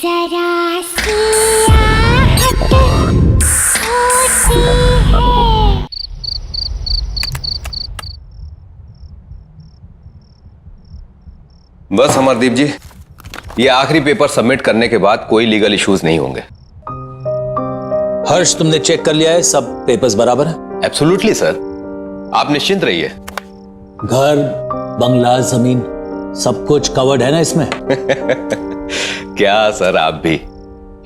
जरा सी आहट होती है। बस अमरदीप जी, ये आखिरी पेपर सबमिट करने के बाद कोई लीगल इश्यूज नहीं होंगे। हर्ष, तुमने चेक कर लिया है? सब पेपर्स बराबर है? एब्सोल्युटली सर, आप निश्चिंत रहिए। घर, बंगला, जमीन सब कुछ कवर्ड है ना इसमें? क्या सर, आप भी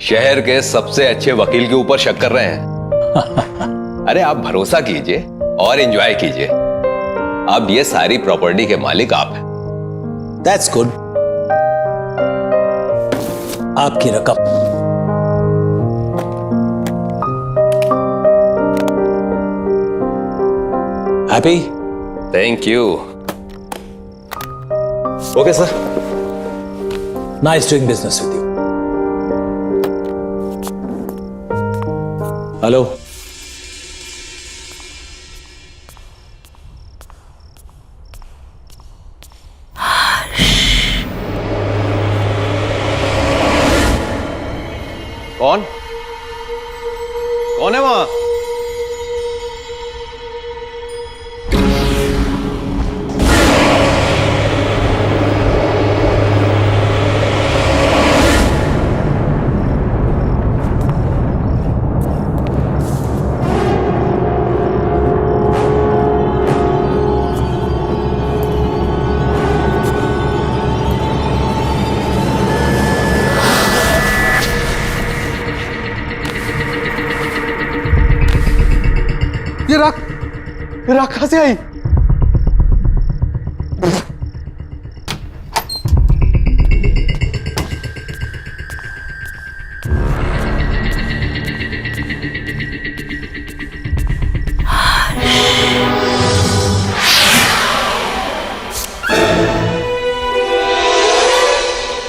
शहर के सबसे अच्छे वकील के ऊपर शक कर रहे हैं? अरे आप भरोसा कीजिए और एंजॉय कीजिए। अब ये सारी प्रॉपर्टी के मालिक आप हैं। That's good. आपकी रकम। Happy? Thank you. Okay sir. Nice doing business with you. Hello, कौन कौन है वहां? ये राख कहां से आई?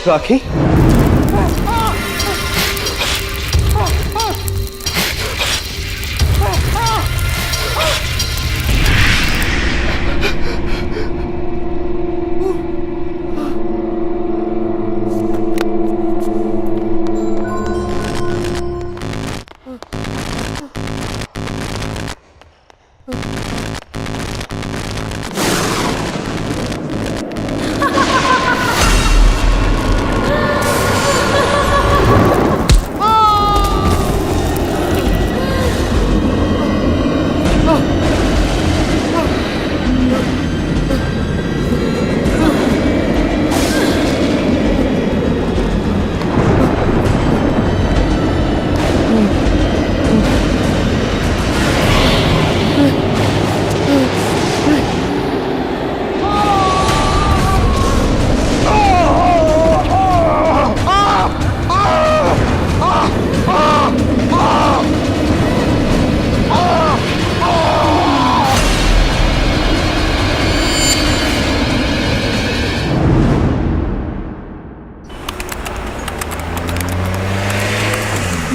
राखी?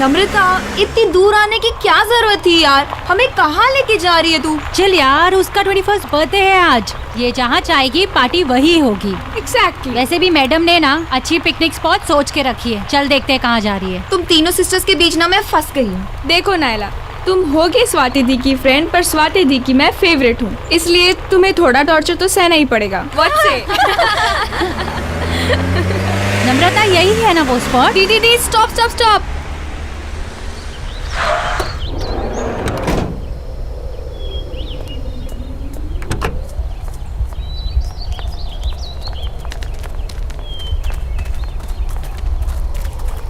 नम्रता, इतनी दूर आने की क्या जरूरत थी यार? हमें कहाँ लेके जा रही है तू? चल यार, उसका 21st बर्थडे है आज। ये जहाँ चाहेगी पार्टी वही होगी। एग्जैक्टली। वैसे भी मैडम ने ना अच्छी पिकनिक स्पॉट सोच के रखी है। चल देखते हैं कहाँ जा रही है। तुम तीनों सिस्टर्स के बीच ना मैं फंस गई हूँ। देखो नायला, तुम होगी स्वाति दी की फ्रेंड, पर स्वाति दी की मैं फेवरेट हूँ, इसलिए तुम्हें थोड़ा टॉर्चर तो सहना ही पड़ेगा। व्हाट से? नम्रता, यही है ना वो स्पॉट? दीदी stop stop stop.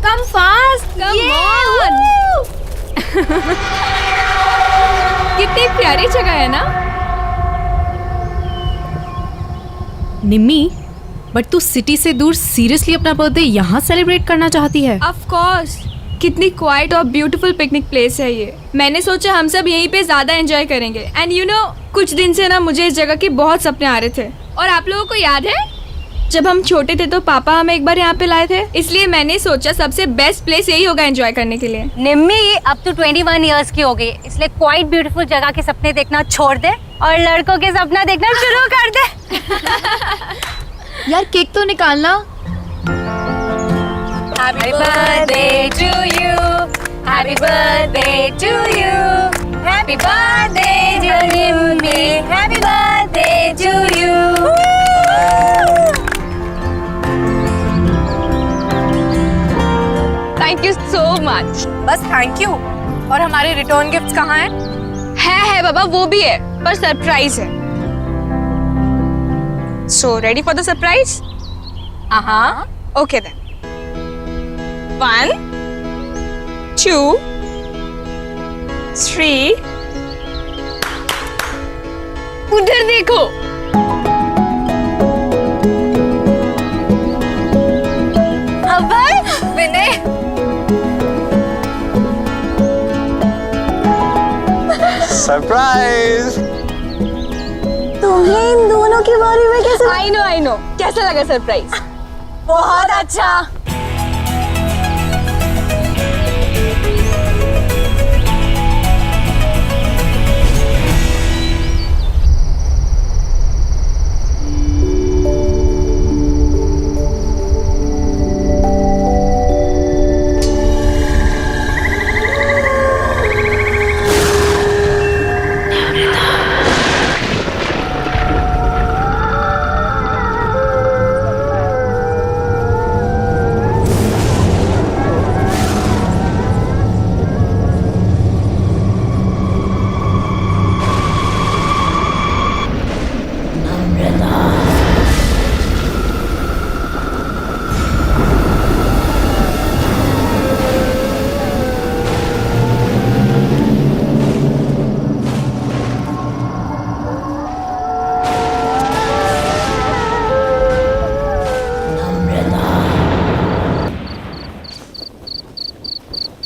Come fast! Come on! कितनी प्यारी जगह है ना? निम्मी, बट तू सिटी से दूर सीरियसली अपना बर्थडे यहाँ सेलिब्रेट करना चाहती है? Of course! कितनी क्वाइट और ब्यूटीफुल पिकनिक प्लेस है ये। मैंने सोचा हम सब यहीं पे ज्यादा एंजॉय करेंगे। एंड यू नो, कुछ दिन से ना मुझे इस जगह के बहुत सपने आ रहे थे। और आप लोगों को याद है जब हम छोटे थे तो पापा हमें एक बार यहाँ पे लाए थे, इसलिए मैंने सोचा सबसे बेस्ट प्लेस यही होगा एंजॉय करने के लिए। निम्मी, अब तो 21 इयर्स की हो गई, इसलिए क्वाइट ब्यूटीफुल जगह के सपने देखना छोड़ दे और लड़कों के सपना देखना शुरू कर दे। यार केक तो निकालना। Happy birthday to you. Happy birthday to you. Happy birthday dear Nimmi. Happy birthday to you. Thank you so much. बस थैंक यू। और हमारे रिटर्न गिफ्ट्स कहाँ हैं? है बाबा, वो भी है पर सरप्राइज है। So ready for the surprise? हाँ। Okay then. 1 2 3 उधर देखो। अभय, विनय, सरप्राइज। तुम्हें इन दोनों के बारे में कैसे? आई नो कैसा लगा सरप्राइज? बहुत अच्छा।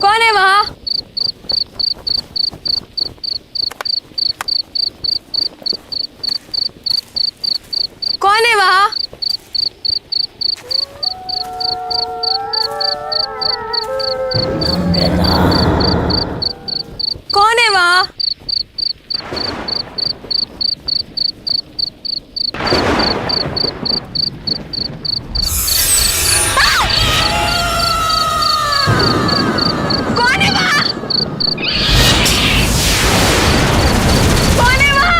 कौन है वहाँ? कौन है वहाँ? कौन है वहाँ? कौन है वहाँ? कौन है वहाँ?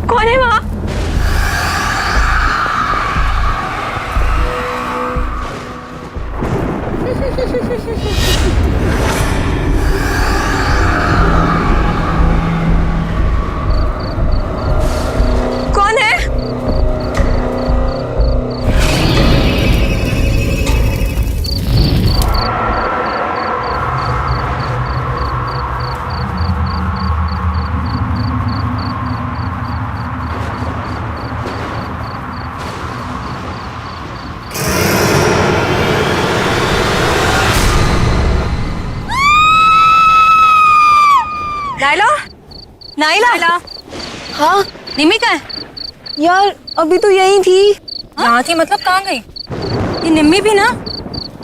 कौन है वहाँ? कौन है? Naila, Naila. हाँ, निम्मी कहाँ है? यार अभी तो यही थी। यहाँ थी मतलब कहाँ गई? ये निम्मी भी ना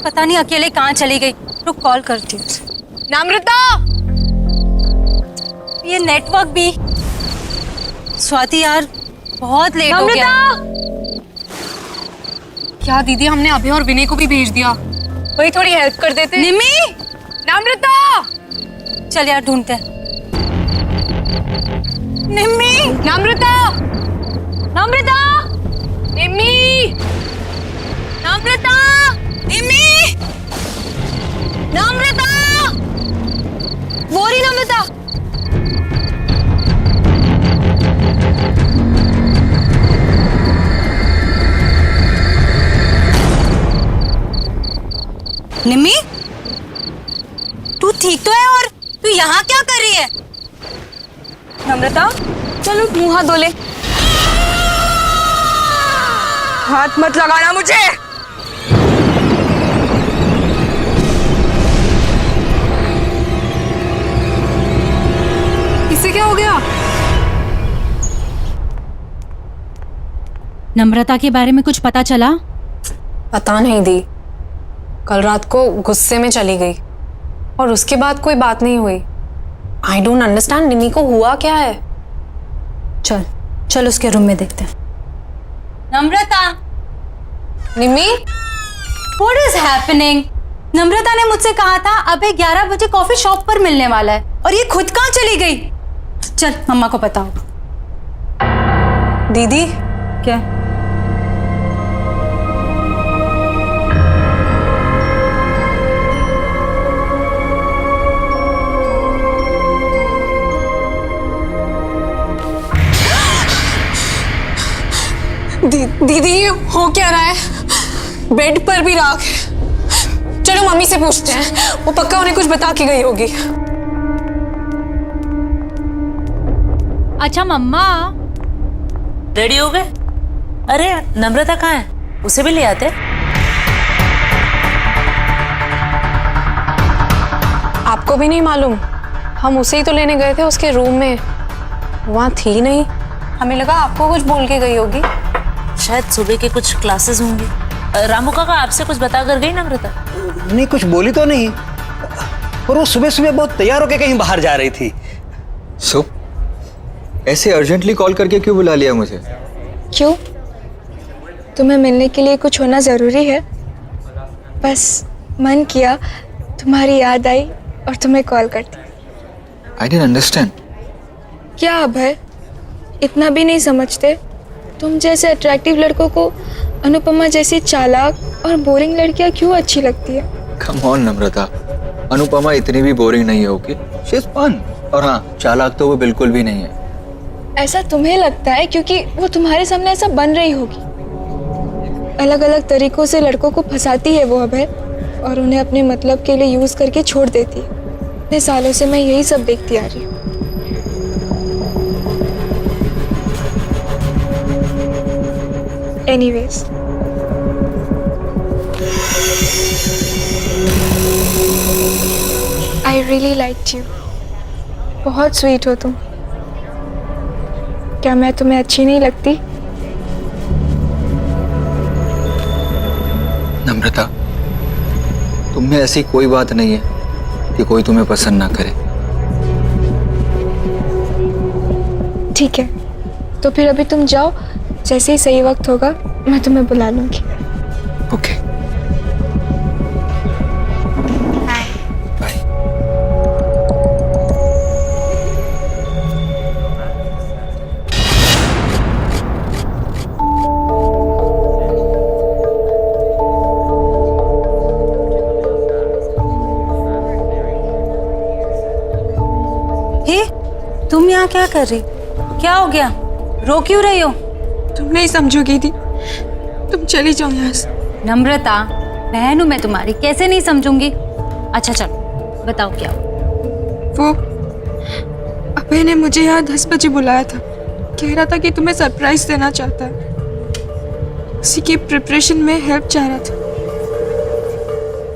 पता नहीं अकेले कहाँ चली गई। रुक कॉल करती हूँ उसे। नम्रता, ये नेटवर्क भी। स्वाति यार बहुत लेट हो गया। क्या दीदी, हमने अभी और विनय को भी भेज दिया। वही थोड़ी हेल्प कर देते। निम्मी, नम्रता, चल यार ढूंढते हैं। निम्मी, नम्रता, नम्रता, निम्मी, नम्रता, निम्मी, नम्रता, वो रही नम्रता। निम्मी, तू ठीक तो है? और तू यहाँ क्या कर रही है? नम्रता, चलो मुंह हाथ धो ले। हाथ मत लगाना मुझे। इसे क्या हो गया? नम्रता के बारे में कुछ पता चला? पता नहीं दी, कल रात को गुस्से में चली गई और उसके बाद कोई बात नहीं हुई। आई डोंट अंडरस्टैंड, निमी को हुआ क्या है? चल चल उसके रूम में देखते हैं। नम्रता, निमी, व्हाट इज हैपनिंग? नम्रता ने मुझसे कहा था अबे 11 बजे कॉफी शॉप पर मिलने वाला है, और ये खुद कहाँ चली गई? चल मम्मा को बताओ। दीदी क्या? दीदी ये हो क्या रहा है? बेड पर भी राख है। चलो मम्मी से पूछते हैं, वो पक्का उन्हें कुछ बता के गई होगी। अच्छा मम्मा, रेडी हो गए? अरे नम्रता कहाँ है? उसे भी ले आते। आपको भी नहीं मालूम? हम उसे ही तो लेने गए थे उसके रूम में, वहाँ थी नहीं। हमें लगा आपको कुछ बोल के गई होगी। शायद सुबह के कुछ क्लासेस होंगे। रामू काका आपसे कुछ बता कर गई नम्रता? नहीं, कुछ बोली तो नहीं, पर वो सुबह सुबह बहुत तैयार होकर कहीं बाहर जा रही थी। सो ऐसे अर्जेंटली कॉल करके क्यों बुला लिया मुझे? क्यों? तुम्हें मिलने के लिए कुछ होना ज़रूरी है? बस मन किया, तुम्हारी याद आई और तुम्हें कॉल करती। I didn't understand. क्या अब है, इतना भी नहीं समझते? तुम जैसे अट्रैक्टिव लड़कों को अनुपमा जैसी चालाक और बोरिंग लड़कियां क्यों अच्छी लगती है? कम ऑन नम्रता, अनुपमा इतनी भी बोरिंग नहीं होगी। She is fun. और हाँ, चालाक तो वो बिल्कुल भी नहीं है। ऐसा तुम्हें लगता है क्योंकि वो तुम्हारे सामने ऐसा बन रही होगी। अलग अलग तरीकों से लड़कों को फंसाती है वो अभय, और उन्हें अपने मतलब के लिए यूज करके छोड़ देती है। इतने सालों से मैं यही सब देखती आ रही हूँ। Anyways, I really liked you. बहुत स्वीट हो तुम। क्या मैं तुम्हें अच्छी नहीं लगती? नम्रता, तुम में ऐसी कोई बात नहीं है कि कोई तुम्हें पसंद ना करे। ठीक है, तो फिर अभी तुम जाओ, जैसे ही सही वक्त होगा मैं तुम्हें बुला लूंगी। Okay, bye. हे, तुम यहाँ क्या कर रही? क्या हो गया? रो क्यों रही हो? तुम नहीं समझोगी दी, तुम चली जाओ यहाँ से। नम्रता, बहन हूँ मैं तुम्हारी, कैसे नहीं समझूंगी? अच्छा चलो बताओ क्या हुआ? वो अभय ने मुझे यहाँ 10 बजे बुलाया था। कह रहा था कि तुम्हें सरप्राइज देना चाहता है। उसी की प्रिपरेशन में हेल्प चाह रहा था।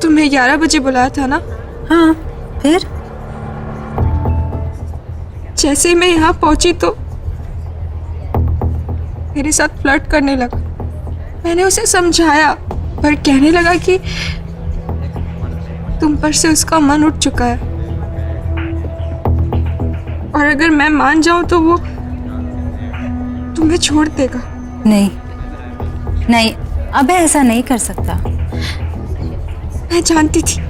तुम्हें 11 बजे बुलाया था ना? हाँ, फिर? जैसे ही मैं यहाँ पहुंची तो मेरे साथ फ्लर्ट करने लगा। मैंने उसे समझाया, पर कहने लगा कि तुम पर से उसका मन उठ चुका है, और अगर मैं मान जाऊं तो वो तुम्हें छोड़ देगा। नहीं नहीं, अबे ऐसा नहीं कर सकता। मैं जानती थी,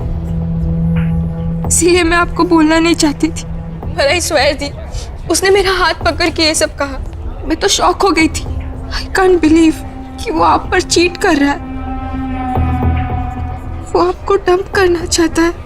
इसीलिए मैं आपको बोलना नहीं चाहती थी। पर आई स्वेयर दी, उसने मेरा हाथ पकड़ के ये सब कहा। मैं तो शॉक हो गई थी। आई कांट बिलीव कि वो आप पर चीट कर रहा है। वो आपको डंप करना चाहता है।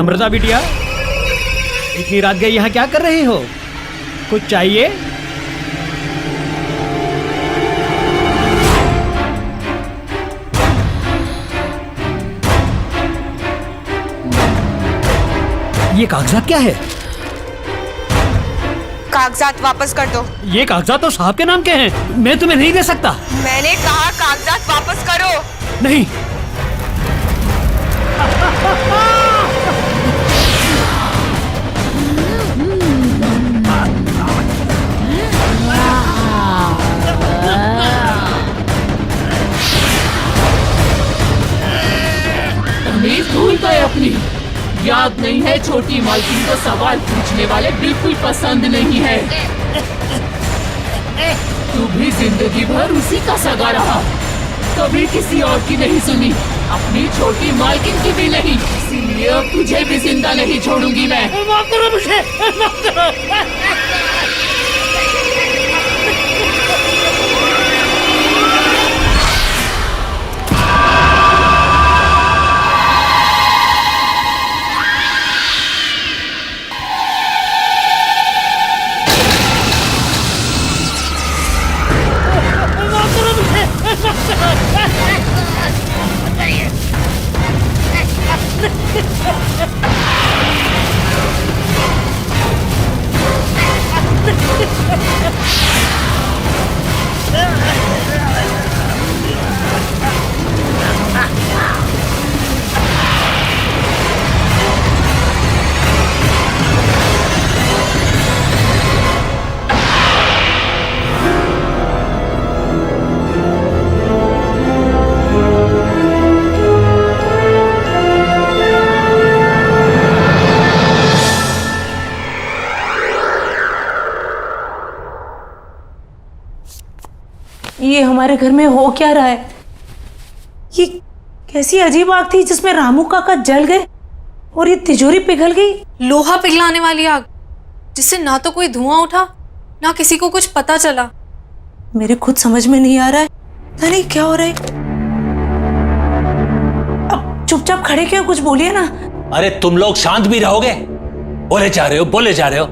नम्रता बिटिया, इतनी रात गई यहाँ क्या कर रही हो? कुछ चाहिए? ये कागजात क्या है? कागजात वापस कर दो। ये कागजात तो साहब के नाम के हैं, मैं तुम्हें नहीं दे सकता। मैंने कहा कागजात वापस करो। नहीं। भूल गए अपनी याद नहीं है, छोटी मालकिन को सवाल पूछने वाले बिल्कुल पसंद नहीं है। तू भी जिंदगी भर उसी का सगा रहा, कभी किसी और की नहीं सुनी, अपनी छोटी मालकिन की भी नहीं, इसीलिए अब तुझे भी जिंदा नहीं छोड़ूंगी मैं। माफ करो मुझे, माफ करो। ये हमारे घर में हो क्या रहा है? ये कैसी अजीब आग थी जिसमें रामू काका जल गए और ये तिजोरी पिघल गई। लोहा पिघलाने वाली आग, जिससे ना तो कोई धुआं उठा ना किसी को कुछ पता चला। मेरे खुद समझ में नहीं आ रहा है, पता नहीं क्या हो रहा है। अब चुपचाप खड़े क्यों, कुछ बोलिए ना। अरे तुम लोग शांत भी रहोगे? बोले जा रहे हो, बोले जा रहे हो।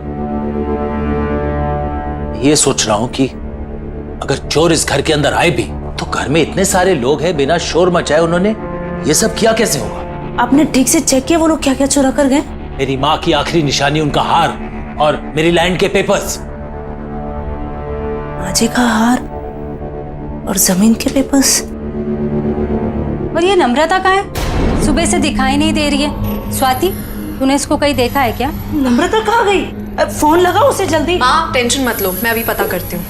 ये सोच रहा हूं कि अगर चोर इस घर के अंदर आए भी तो घर में इतने सारे लोग हैं, बिना शोर मचाए उन्होंने ये सब किया कैसे होगा? आपने ठीक से चेक किया वो लोग क्या क्या चुरा कर गए? मेरी माँ की आखिरी निशानी, उनका हार और मेरी लैंड के पेपर्स। माँ का हार और जमीन के पेपर्स। और ये नम्रता कहाँ है? सुबह से दिखाई नहीं दे रही है। स्वाति, तूने इसको कहीं देखा है क्या? नम्रता कहाँ गई? फोन लगाओ उसे जल्दी। माँ टेंशन मत लो, मैं अभी पता करती हूँ।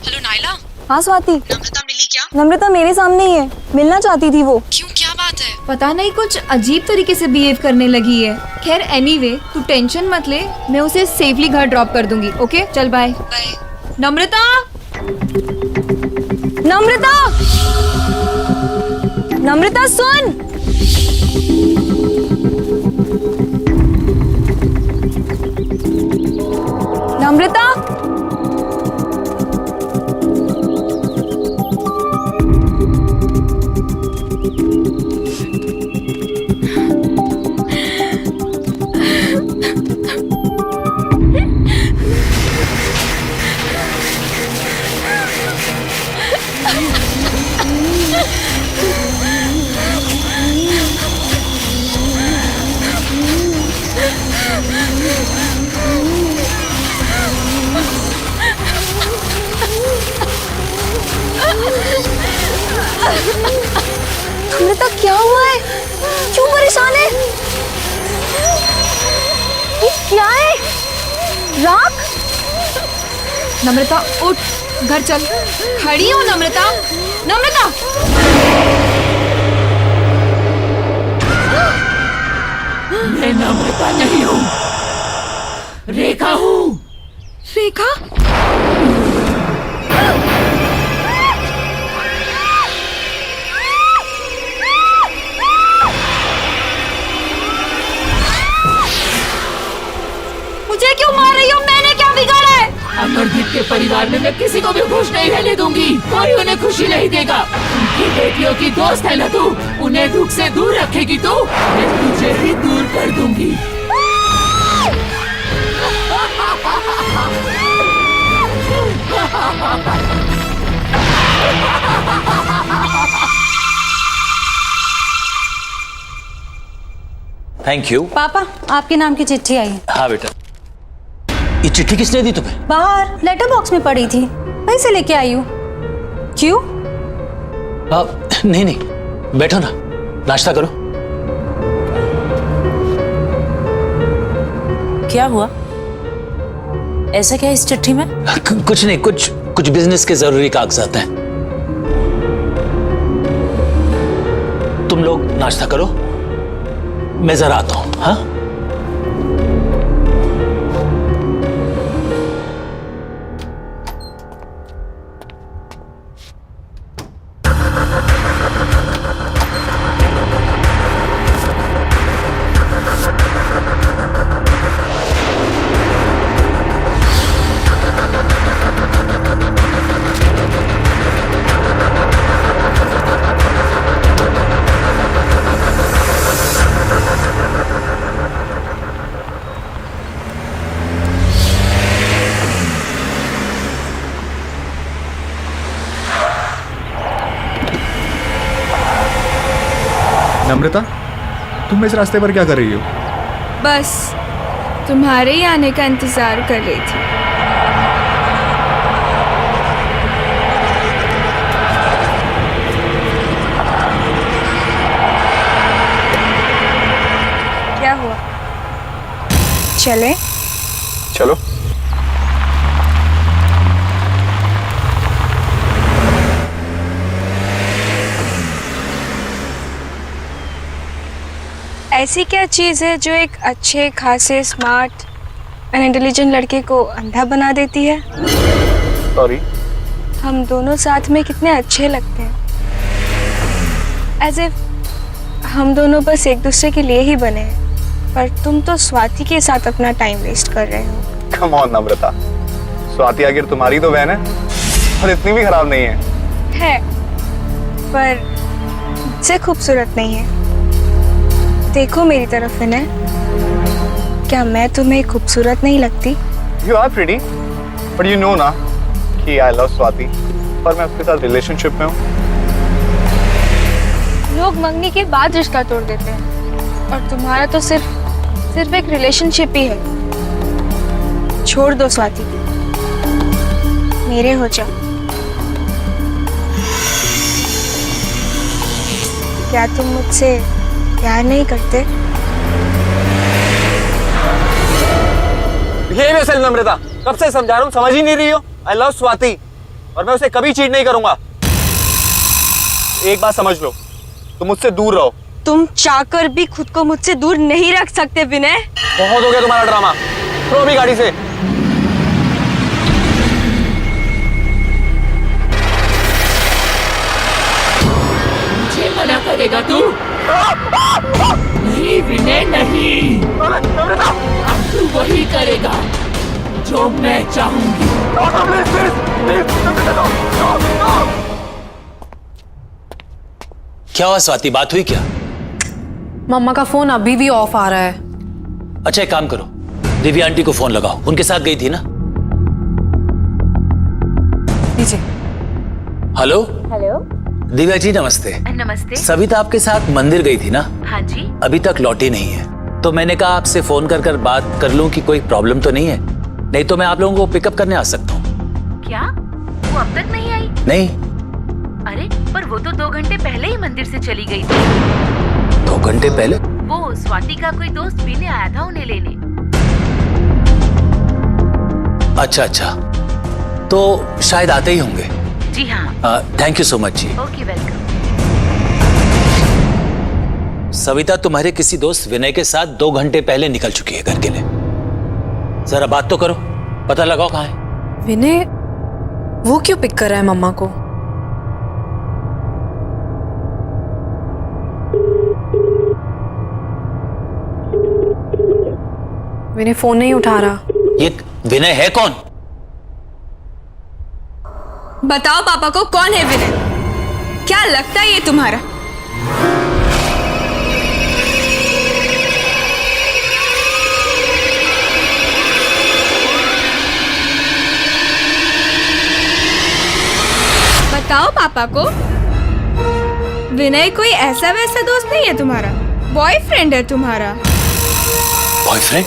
हेलो नायला। हाँ स्वाति। नम्रता मिली क्या? नम्रता मेरे सामने ही है, मिलना चाहती थी वो। क्यों, क्या बात है? पता नहीं कुछ अजीब तरीके से बिहेव करने लगी है। खैर एनीवे, तू टेंशन मत ले, मैं उसे सेफली घर ड्रॉप कर दूंगी। ओके चल बाय। बाय। नम्रता, नम्रता, नम्रता सुन। नम्रता, नम्रता क्या हुआ है? क्यों परेशान है? ये क्या है? राख? नम्रता उठ, घर चल। खड़ी हो नम्रता, नम्रता। मैं नम्रता नहीं हूँ, रेखा हूँ। रेखा? मुझे क्यों मार रही हो? मैंने क्या बिगाड़ा है? अमरदीप के परिवार में मैं किसी को भी खुश नहीं रहने दूंगी। कोई उन्हें खुशी नहीं देगा। उनकी मेरी बेटियों की दोस्त है ना तू, उन्हें दुख से दूर रखेगी तू, मैं तुझे भी दूर कर दूंगी। Thank you. पापा आपके नाम की चिट्ठी आई है। हाँ बेटा। ये चिट्ठी किसने दी तुम्हें? बाहर लेटर बॉक्स में पड़ी थी, वहीं से लेके आई हूँ। क्यों? नहीं नहीं, बैठो ना, नाश्ता करो। क्या हुआ? ऐसा क्या है इस चिट्ठी में? कुछ नहीं, कुछ बिजनेस के जरूरी कागजात हैं। तुम लोग नाश्ता करो, मैं जरा आता हूं। हाँ, नम्रता, तुम इस रास्ते पर क्या कर रही हो? बस तुम्हारे ही आने का इंतजार कर रही थी। क्या हुआ? चले? चलो। ऐसी क्या चीज़ है जो एक अच्छे खासे स्मार्ट एंड इंटेलिजेंट लड़के को अंधा बना देती है? सॉरी। हम दोनों साथ में कितने अच्छे लगते हैं, एज इफ हम दोनों बस एक दूसरे के लिए ही बने हैं, पर तुम तो स्वाति के साथ अपना टाइम वेस्ट कर रहे हो। कम ऑन नम्रता, स्वाति आखिर तुम्हारी तो बहन है और इतनी भी खराब नहीं है। पर मुझसे खूबसूरत नहीं है। देखो मेरी तरफ विनय, क्या मैं तुम्हें खूबसूरत नहीं लगती? You are pretty, but you know ना कि I love स्वाति, पर मैं उसके साथ रिलेशनशिप में हूँ। लोग मंगनी के बाद रिश्ता तोड़ देते हैं, और तुम्हारा तो सिर्फ एक रिलेशनशिप ही है। छोड़ दो स्वाति, मेरे हो जाओ। क्या तुम मुझसे प्यार नहीं करते? ये वैसे नम्रता, कब से समझा रहा हूँ, समझ ही नहीं रही हो। आई लव स्वाति और मैं उसे कभी चीट नहीं करूंगा। एक बात समझ लो, तुम मुझसे दूर रहो। तुम चाहकर भी खुद को मुझसे दूर नहीं रख सकते विनय। बहुत हो गया तुम्हारा ड्रामा, उतरो भी गाड़ी से। मुझे मना करेगा तू? नहीं विनय नहीं, अब तू वही करेगा जो मैं चाहूंगी। क्या हुआ स्वाति, बात हुई क्या? मम्मा का फोन अभी भी ऑफ आ रहा है। अच्छा एक काम करो, दिव्या आंटी को फोन लगाओ, उनके साथ गई थी ना। लीजिए। Hello hello. दिव्या जी नमस्ते। नमस्ते। सविता आपके साथ मंदिर गई थी ना? हाँ जी। अभी तक लौटी नहीं है, तो मैंने कहा आपसे फोन कर बात कर लूं कि कोई प्रॉब्लम तो नहीं है, नहीं तो मैं आप लोगों को पिकअप करने आ सकता हूँ। क्या वो अब तक नहीं आई? नहीं। अरे पर वो तो 2 घंटे पहले ही मंदिर से चली गई थी। 2 घंटे पहले? वो स्वाति का कोई दोस्त पीने आया था उन्हें लेने। अच्छा, तो शायद आते ही होंगे। जी हाँ। थैंक यू सो मच जी। Okay welcome. सविता तुम्हारे किसी दोस्त विनय के साथ 2 घंटे पहले निकल चुकी है घर के लिए। जरा बात तो करो, पता लगाओ कहाँ है। विनय वो क्यों पिक कर रहा है मम्मा को? विनय फोन नहीं उठा रहा। ये विनय है कौन? बताओ पापा को, कौन है विनय? क्या लगता है ये तुम्हारा? बताओ पापा को। विनय कोई ऐसा वैसा दोस्त नहीं है तुम्हारा, बॉयफ्रेंड है तुम्हारा। बॉयफ्रेंड?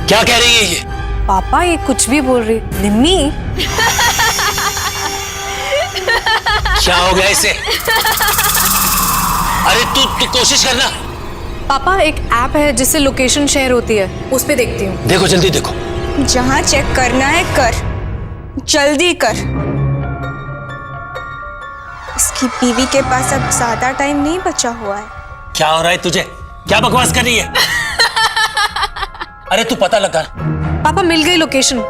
क्या कह रही है ये? पापा ये कुछ भी बोल रही। निम्मी क्या हो गया इसे? अरे तू कोशिश करना। पापा एक ऐप है जिससे लोकेशन शेयर होती है, उस पे देखती हूँ। देखो जल्दी देखो। जहाँ चेक करना है कर, जल्दी कर। इसकी बीवी के पास अब ज्यादा टाइम नहीं बचा हुआ है। क्या हो रहा है तुझे? क्या बकवास कर रही है? अरे तू पता लगा। पापा मिल गई लोकेशन,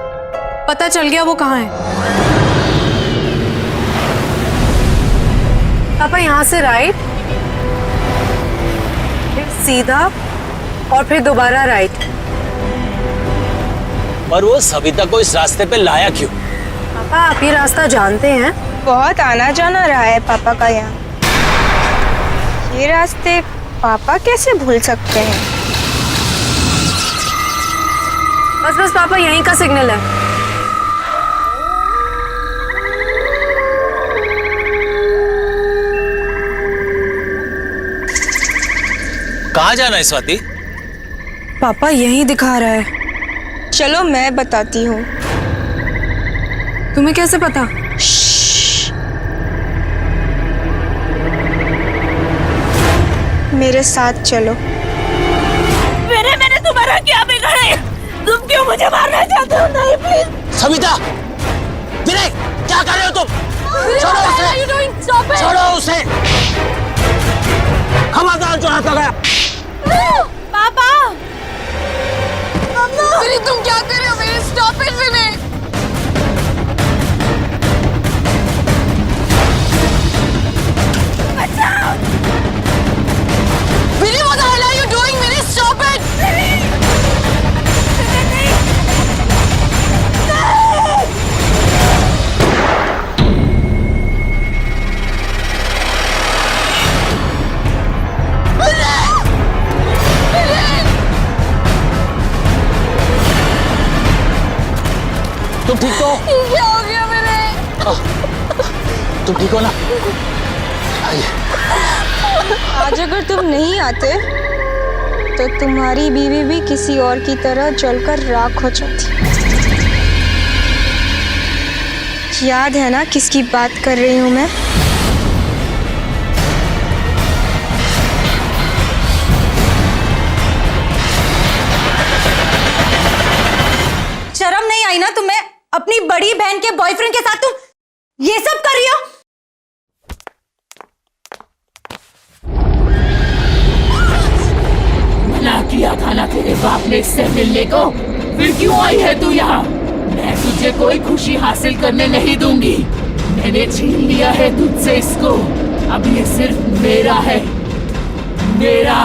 पता चल गया वो कहाँ है। पापा यहाँ से राइट, फिर सीधा और फिर दोबारा राइट। पर वो सविता को इस रास्ते पे लाया क्यों? पापा आप ये रास्ता जानते हैं? बहुत आना जाना रहा है पापा का यहाँ। ये रास्ते पापा कैसे भूल सकते हैं? बस बस पापा यहीं का सिग्नल है। कहाँ जाना है स्वाति? पापा यहीं दिखा रहा है। चलो मैं बताती हूँ। तुम्हें कैसे पता? मेरे साथ चलो। मैंने तुम्हारा क्या बिगाड़ा? तुम क्यों मुझे मारना चाहते हो? नहीं प्लीज। सविता, विनय, क्या कर रहे हो तुम? छोड़ो उसे, छोड़ो उसे। खबरदार जो हाथ लगाया। पापा विनय तुम क्या कर रहे हो? Vinay stop it. Vinay Vinny, what the hell are you doing? Vinny, stop it! तुम ठीक हो? क्या हो गया विनय? तुम ठीक हो ना? आइए। आज अगर तुम नहीं आते तो तुम्हारी बीवी भी किसी और की तरह जलकर राख हो जाती। याद है ना किसकी बात कर रही हूँ मैं? शर्म नहीं आई ना तुम्हें? अपनी बड़ी बहन के बॉयफ्रेंड के साथ तुम ये सब कर रही हो? मना किया था ना तेरे बाप ने इससे मिलने को, फिर क्यों आई है तू यहाँ? मैं तुझे कोई खुशी हासिल करने नहीं दूंगी। मैंने छीन लिया है तुझसे इसको, अब ये सिर्फ मेरा है, मेरा।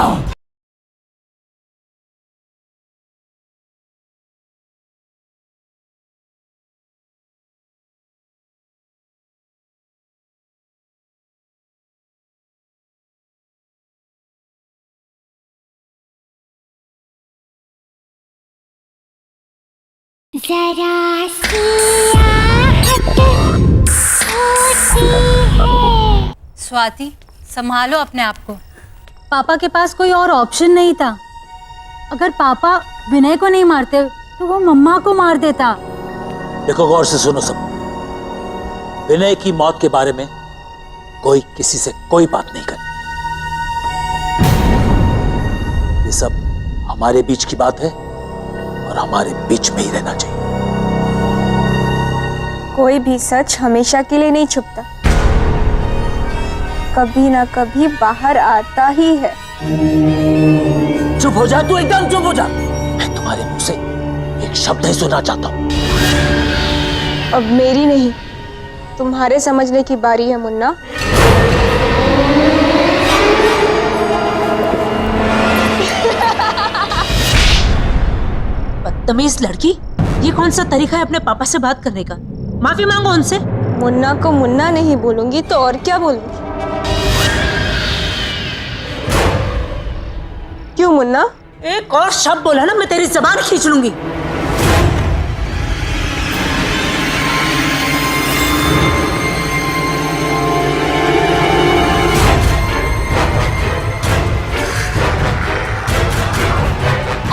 जरा सी आहट होती है। स्वाति संभालो अपने आप को। पापा के पास कोई और ऑप्शन नहीं था। अगर पापा विनय को नहीं मारते तो वो मम्मा को मार देता। देखो गौर से सुनो सब। विनय की मौत के बारे में कोई किसी से कोई बात नहीं करे। ये सब हमारे बीच की बात है और हमारे बीच में ही रहना चाहिए। कोई भी सच हमेशा के लिए नहीं छुपता, कभी ना कभी बाहर आता ही है। चुप हो जा तू, एकदम चुप हो जा। मैं तुम्हारे मुंह से एक शब्द नहीं सुनना चाहता हूं। अब मेरी नहीं तुम्हारे समझने की बारी है मुन्ना। बदतमीज लड़की, ये कौन सा तरीका है अपने पापा से बात करने का? माफी मांगो उनसे। मुन्ना को मुन्ना नहीं बोलूंगी तो और क्या बोलूंगी? क्यों मुन्ना? एक और शब्द बोला ना मैं तेरी जबान खींच लूंगी।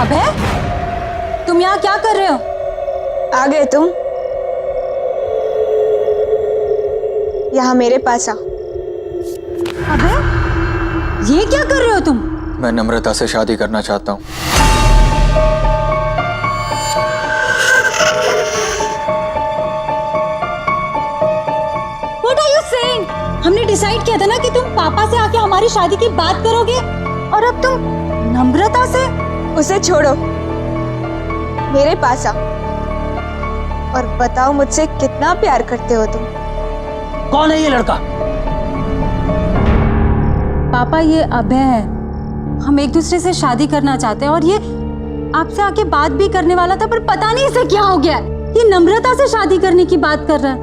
अबे तुम यहाँ क्या कर रहे हो? आ गए तुम? यहाँ मेरे पास आ। अबे ये क्या कर रहे हो तुम? मैं नम्रता से शादी करना चाहता हूँ। What are you saying? हमने डिसाइड किया था ना कि तुम पापा से आके हमारी शादी की बात करोगे, और अब तुम नम्रता से? उसे छोड़ो, मेरे पास आ और बताओ मुझसे कितना प्यार करते हो तुम। कौन है ये लड़का? पापा ये अभय है। हम एक दूसरे से शादी करना चाहते हैं और ये आपसे आके बात भी करने वाला था, पर पता नहीं इसे क्या हो गया। ये नम्रता से शादी करने की बात कर रहा है।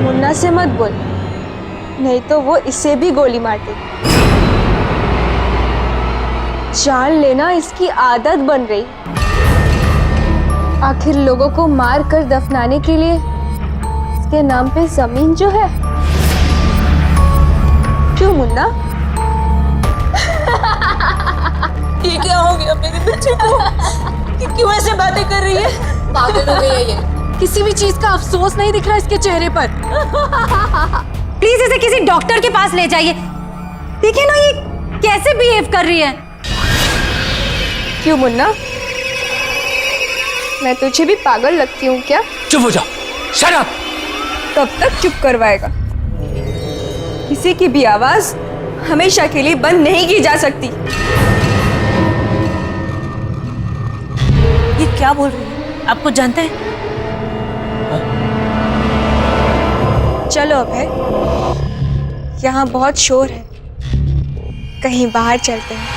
मुन्ना से मत बोल, नहीं तो वो इसे भी गोली मार देगी। जान लेना इसकी आदत बन रही। आखिर लोगों को मार कर दफनाने के लिए इसके नाम पे जमीन जो है। क्यों मुन्ना? ये क्या हो गया मेरे बच्चे को? कि क्यों ऐसे बातें कर रही है? पागल हो गई है ये। किसी भी चीज का अफसोस नहीं दिख रहा इसके चेहरे पर। प्लीज इसे किसी डॉक्टर के पास ले जाइए। देखिए ना ये कैसे बिहेव कर रही है। क्यों मुन्ना, मैं तुझे भी पागल लगती हूँ क्या? चुप हो जाओ, शट अप। कब तक चुप करवाएगा? किसी की भी आवाज हमेशा के लिए बंद नहीं की जा सकती। ये क्या बोल रही है? आपको जानते हैं? चलो अभय, यहाँ बहुत शोर है, कहीं बाहर चलते हैं।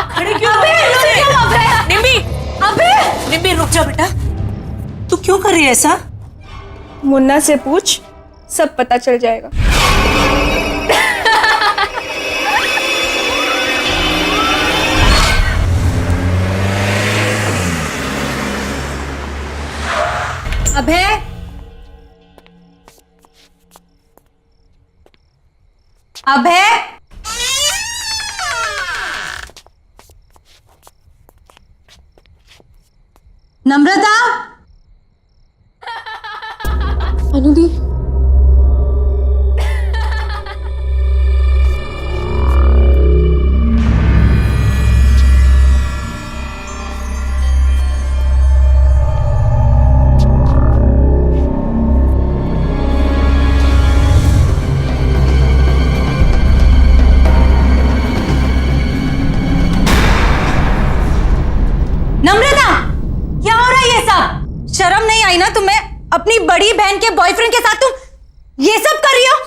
खड़ी क्यों? निम्बी रुक जा बेटा। तू क्यों कर रही है ऐसा? मुन्ना से पूछ, सब पता चल जाएगा। अभय, अभय, नम्रता, अनुदी, नम्रता, क्या हो रहा है ये सब? शर्म नहीं आई ना तुम्हें? अपनी बड़ी बहन के बॉयफ्रेंड के साथ तुम ये सब कर रही हो?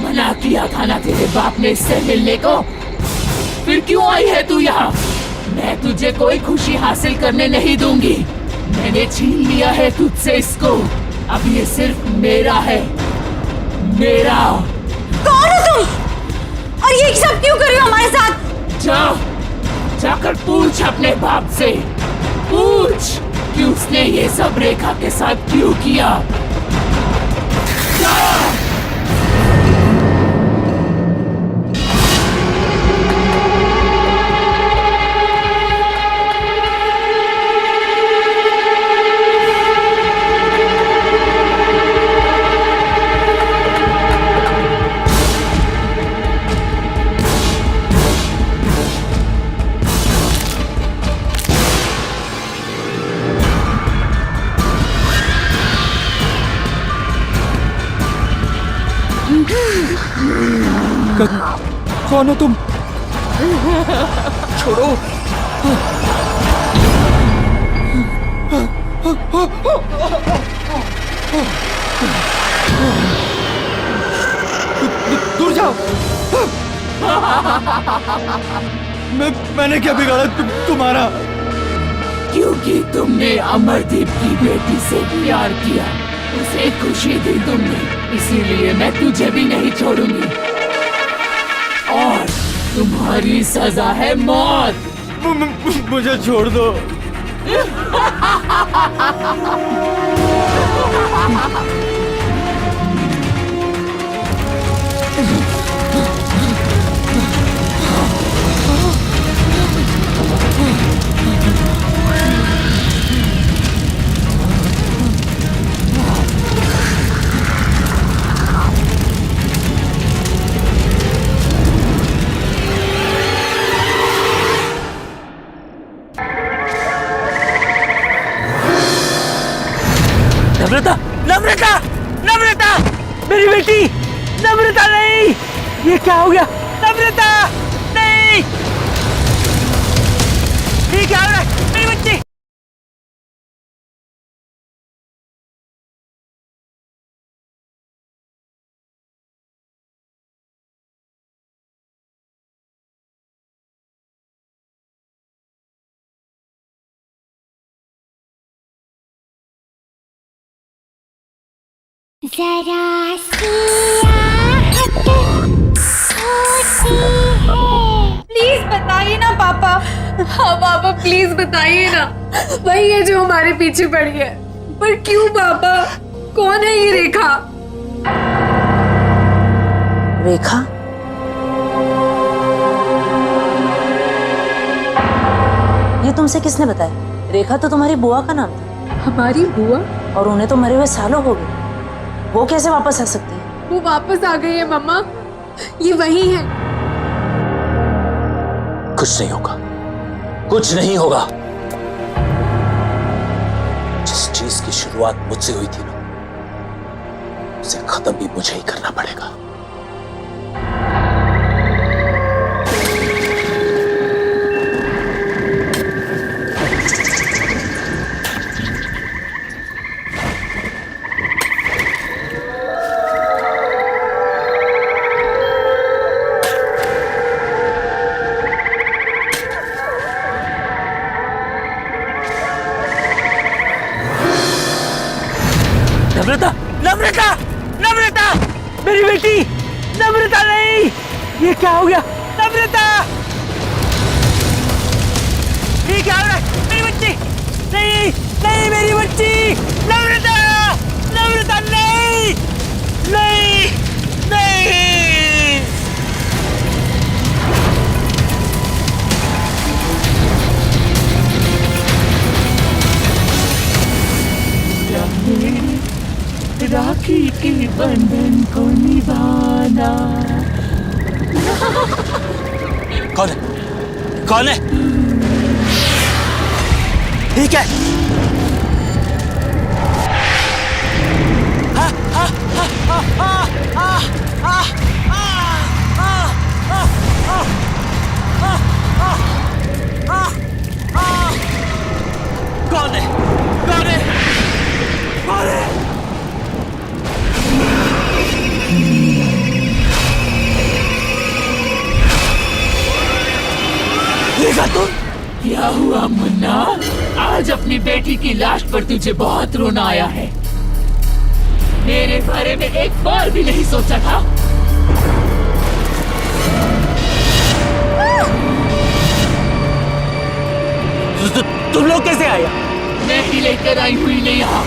मना किया था ना तेरे बाप ने इससे मिलने को, फिर क्यों आई है तू यहाँ? मैं तुझे कोई खुशी हासिल करने नहीं दूंगी। मैंने छीन लिया है तुझसे इसको, अब ये सिर्फ मेरा है, मेरा। कौन हो तुम? और ये सब क्यों कर रही हो हमारे साथ? जाकर पूछ अपने बाप से, पूछ कि उसने ये सब रेखा के साथ क्यों किया। जा। कौन हो तुम? छोड़ो। दूर जाओ। मैंने क्या बिगाड़ा तुम्हारा? क्योंकि तुमने अमरदीप की बेटी से प्यार किया, उसे खुशी दी तुमने, इसीलिए मैं तुझे भी नहीं छोड़ूंगी। और तुम्हारी सजा है मौत। मुझे छोड़ दो। नम्रता, नम्रता, नम्रता, मेरी बेटी, नम्रता नहीं, ये क्या हो गया? नम्रता, नहीं, ये क्या हो रहा है? मेरी बच्ची। जरा सी आहट होती है। प्लीज बताइए ना पापा। हाँ पापा प्लीज बताइए ना, वही है जो हमारे पीछे पड़ी है। पर क्यों पापा? कौन है ये रेखा? रेखा? ये तुमसे किसने बताया? रेखा तो तुम्हारी बुआ का नाम था। हमारी बुआ? और उन्हें तो मरे हुए सालों हो गए, वो कैसे वापस आ सकती है? वो वापस आ गई है मम्मा, ये वही है। कुछ नहीं होगा, कुछ नहीं होगा। जिस चीज की शुरुआत मुझसे हुई थी ना, उसे खत्म भी मुझे ही करना पड़ेगा। नम्रता, नम्रता, नम्रता, मेरी बेटी, नम्रता नहीं, ये क्या हो गया? नम्रता, ये क्या हो रहा है? मेरी बच्ची, नहीं, नहीं, मेरी बच्ची, नम्रता, नम्रता नहीं, नहीं, नहीं। राखी के बंधन को निभाना। कौन है? कौन है? ठीक है। कौन है? कौन है? कौन है? तुम क्या हुआ मुन्ना? आज अपनी बेटी की लाश पर तुझे बहुत रोना आया है। मेरे बारे में एक बार भी नहीं सोचा था? तुम लोग कैसे आए? मैं ही लेकर आई हुई नहीं यहाँ।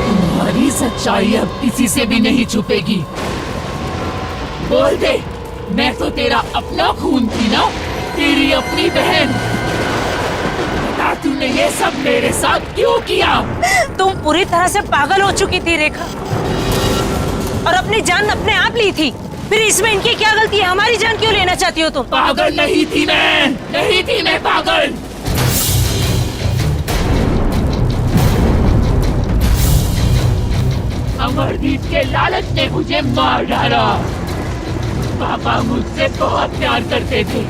तुम्हारी सच्चाई अब किसी से भी नहीं छुपेगी। बोल दे, मैं तो तेरा अपना खून थी ना, तेरी अपनी बहन। बता तूने ये सब मेरे साथ क्यों किया? तुम पूरी तरह से पागल हो चुकी थी रेखा, और अपनी जान अपने आप ली थी। फिर इसमें इनकी क्या गलती है? हमारी जान क्यों लेना चाहती हो तुम? पागल नहीं थी मैं, नहीं थी मैं पागल। अमरदीप के लालच ने मुझे मार डाला। पापा मुझसे बहुत प्यार करते थे,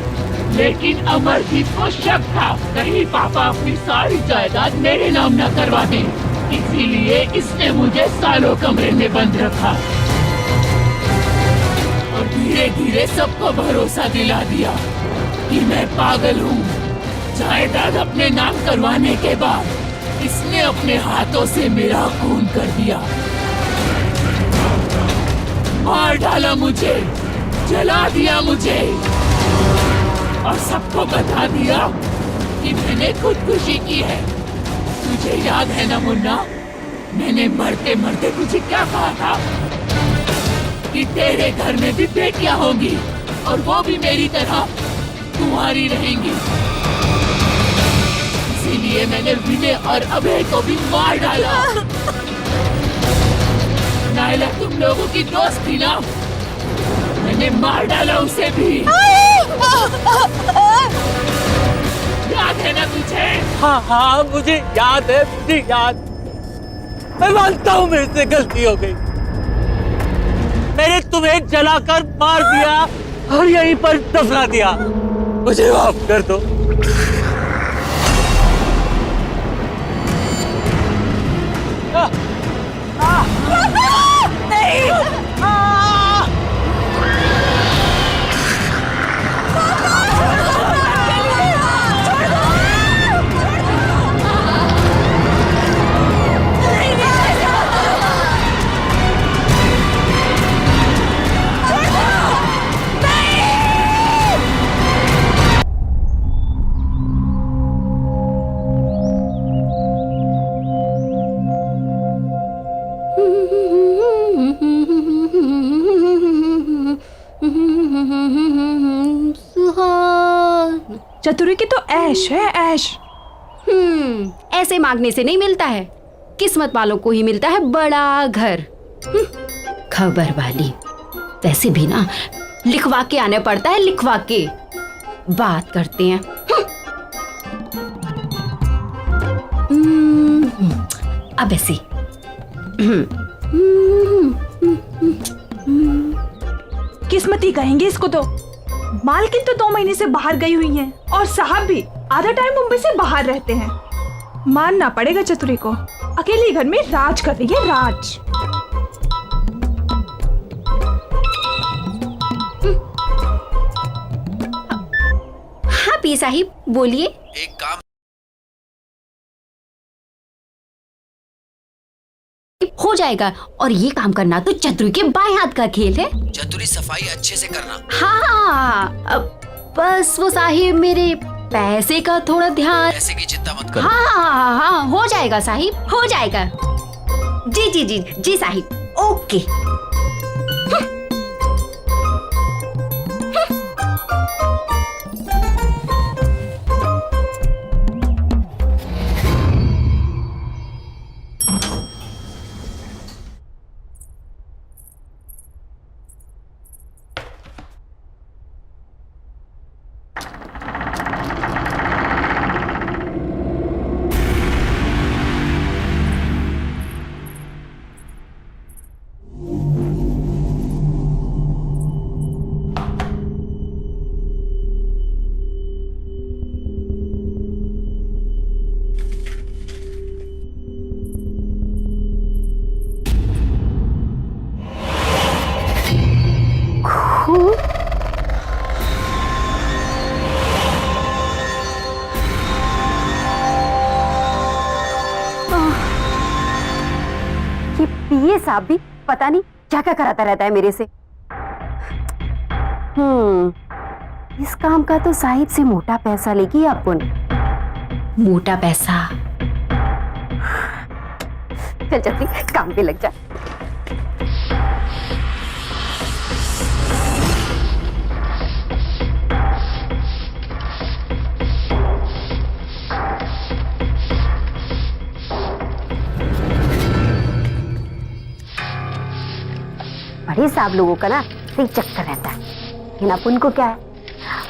लेकिन अमरजीत को शक था कहीं पापा अपनी सारी जायदाद मेरे नाम न करवा दें, इसीलिए इसने मुझे सालों कमरे में बंद रखा और धीरे धीरे सबको भरोसा दिला दिया कि मैं पागल हूँ। जायदाद अपने नाम करवाने के बाद इसने अपने हाथों से मेरा खून कर दिया, मार डाला मुझे, जला दिया मुझे और सबको बता दिया कि मैंने खुदकुशी की है। तुझे याद है ना मुन्ना, मैंने मरते मरते तुझे क्या कहा था कि तेरे घर में भी बेटियां होंगी और वो भी मेरी तरह तुम्हारी रहेंगी। इसीलिए मैंने विनय और अभय को भी मार डाला। नायला तुम लोगों की दोस्त थी ना, मैंने मार डाला उसे भी। याद है ना तुझे? हाँ हाँ मुझे याद है, मुझे याद। मैं मानता हूँ मेरे से गलती हो गई। मैंने तुम्हें जलाकर मार दिया और यहीं पर दफना दिया। मुझे माफ कर दो। चतुरी की तो ऐश है, ऐश। ऐसे मांगने से नहीं मिलता है, किस्मत वालों को ही मिलता है बड़ा घर। खबर वाली। वैसे भी ना लिखवा के आने पड़ता है, लिखवा के। बात करते हैं। अब ऐसे किस्मती कहेंगे इसको तो। मालकिन तो 2 महीने से बाहर गई हुई हैं और साहब भी आधा टाइम मुंबई से बाहर रहते हैं। मानना पड़ेगा चतुरी को, अकेले घर में राज कर रही है, राज। हाँ पी साहिब बोलिए। एक काम हो जाएगा, और ये काम करना तो चतुरी के बाएं हाथ का खेल है। चतुरी सफाई अच्छे से करना। हाँ बस वो साहिब मेरे पैसे का थोड़ा ध्यान। पैसे की चिंता मत करो। हाँ हो जाएगा साहिब, हो जाएगा। जी जी जी जी साहिब, ओके। ये साहब भी पता नहीं क्या क्या कराता रहता है मेरे से। इस काम का तो साहिब से मोटा पैसा लेगी अपन। मोटा पैसा। चल चतरी काम पे लग जा। बड़े साहब लोगों का ना सही चक्कर रहता है, लेकिन अपन को क्या है,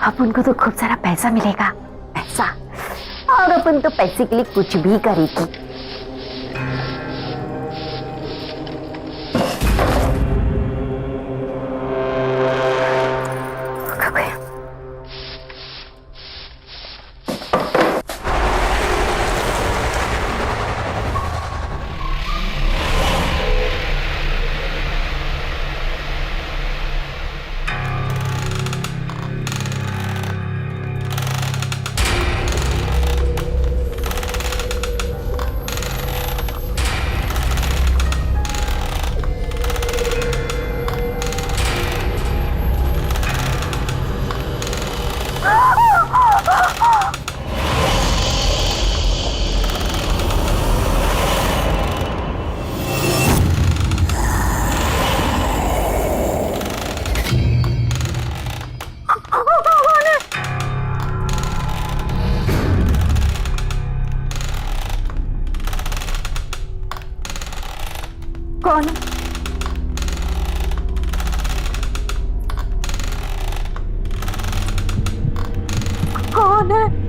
अपन को तो खूब सारा पैसा मिलेगा, पैसा, और अपन तो पैसे के लिए कुछ भी करेगी। कौन है?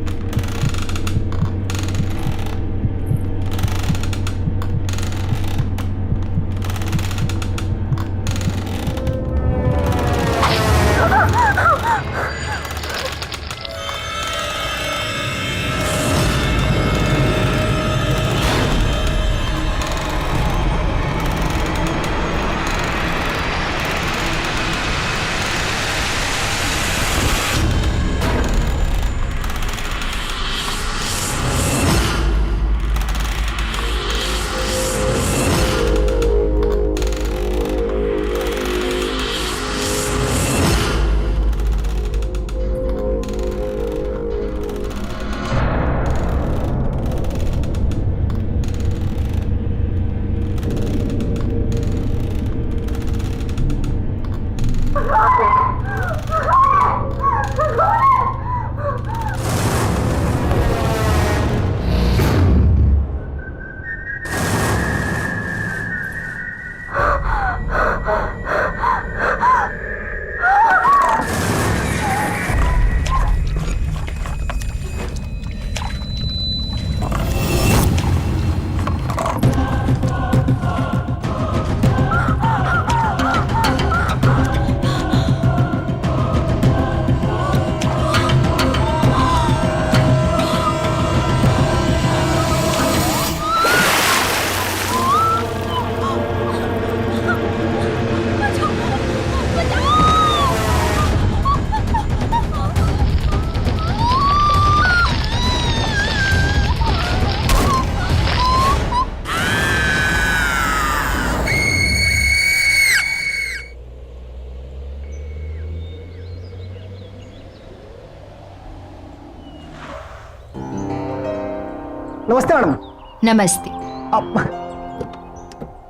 नमस्ते मैडम। नमस्ते।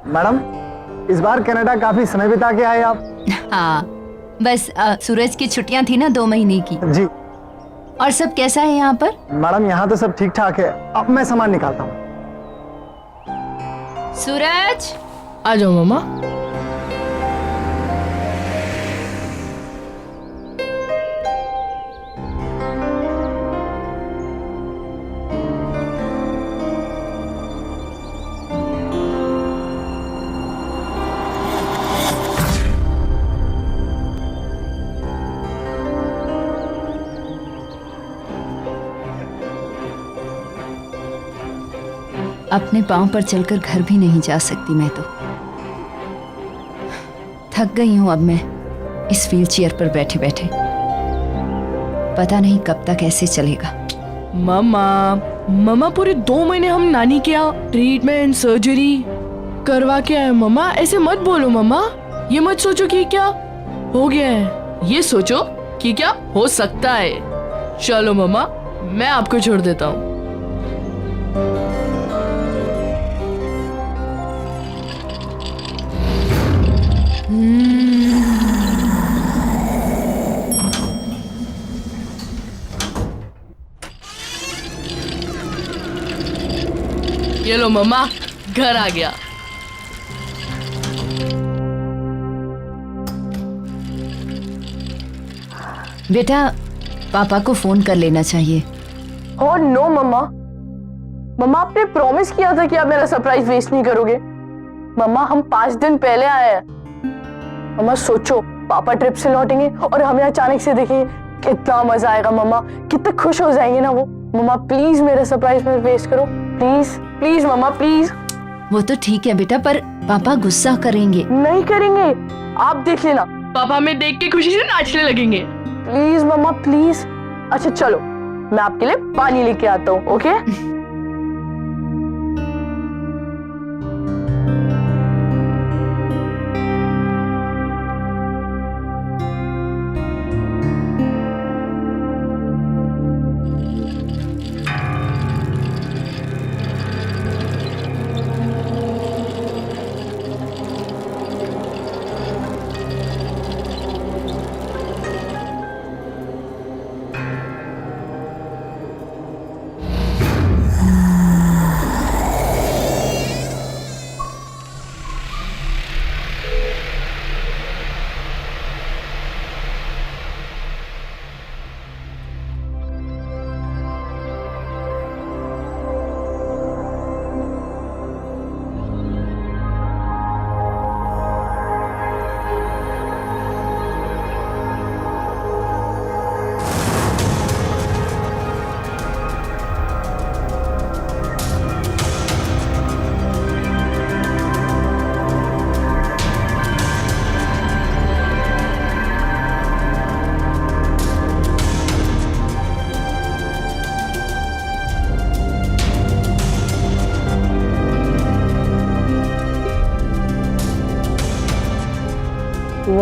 मैडम, इस बार कनाडा काफी समय बिता के आए आप। हाँ, बस सूरज की छुट्टियां थी ना 2 महीने की। जी। और सब कैसा है यहाँ पर? मैडम, यहाँ तो सब ठीक ठाक है। अब मैं सामान निकालता हूँ। सूरज, आ जाओ मामा। अपने पांव पर चलकर घर भी नहीं जा सकती मैं तो। थक गई हूं अब मैं इस व्हील चेयर पर बैठे बैठे। पता नहीं कब तक ऐसे चलेगा। मामा पूरे 2 महीने हम नानी के यहाँ ट्रीटमेंट सर्जरी करवा के आए। मामा ऐसे मत बोलो मामा। ये मत सोचो कि क्या हो गया है, ये सोचो कि क्या हो सकता है। चलो मामा, मैं आपको छोड़ देता हूँ। ये लो मम्मा, घर आ गया। बेटा, पापा को फोन कर लेना चाहिए। ओह नो मम्मा, मम्मा आपने प्रॉमिस किया था कि आप मेरा सरप्राइज वेस्ट नहीं करोगे। मम्मा, हम 5 दिन पहले आए हैं। मम्मा सोचो, पापा ट्रिप से लौटेंगे और हमें अचानक से देखेंगे, कितना मजा आएगा। मम्मा कितने खुश हो जाएंगे ना वो। मम्मा प्लीज मेरा सरप्राइज मत वेस्ट करो, प्लीज प्लीज मम्मा प्लीज। वो तो ठीक है बेटा, पर पापा गुस्सा करेंगे। नहीं करेंगे, आप देख लेना। पापा हमें देख के खुशी से नाचने लगेंगे। प्लीज मम्मा प्लीज। अच्छा चलो, मैं आपके लिए पानी लेके आता हूँ। ओके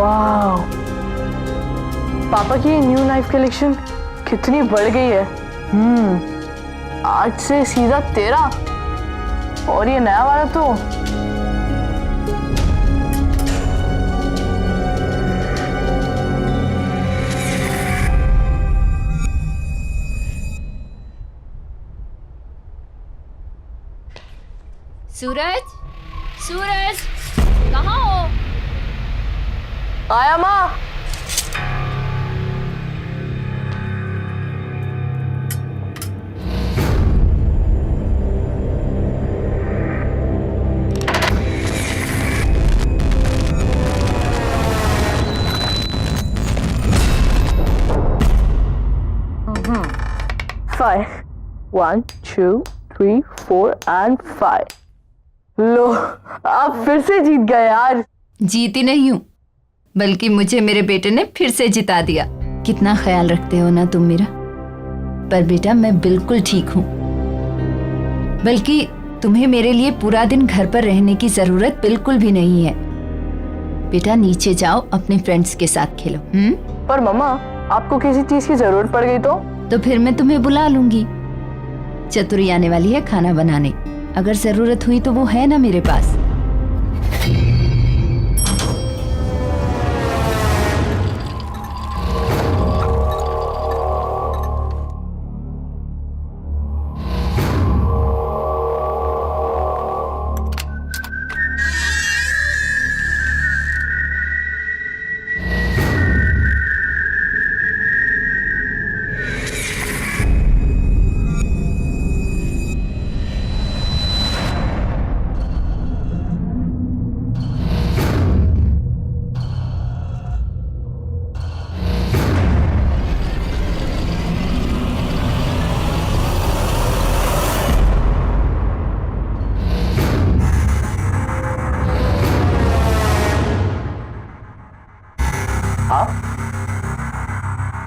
वाह, पापा की न्यू नाइफ कलेक्शन कितनी बढ़ गई है। 8 से सीधा 13 और ये नया वाला तो सूरज, सूरज कहाँ हो? आया माँ। Five. 1, 2, 3, 4 and 5. लो, आप फिर से जीत गए यार। जीती नहीं हूँ, बल्कि मुझे मेरे बेटे ने फिर से जिता दिया। कितना ख्याल रखते हो ना तुम मेरा। पर बेटा मैं बिल्कुल ठीक हूँ, बल्कि तुम्हें मेरे लिए पूरा दिन घर पर रहने की जरूरत बिल्कुल भी नहीं है। बेटा नीचे जाओ, अपने फ्रेंड्स के साथ खेलो। पर मम्मा, आपको किसी चीज की जरूरत पड़ गई तो फिर मैं तुम्हें बुला लूंगी। चतुरी आने वाली है खाना बनाने, अगर जरूरत हुई तो वो है ना मेरे पास।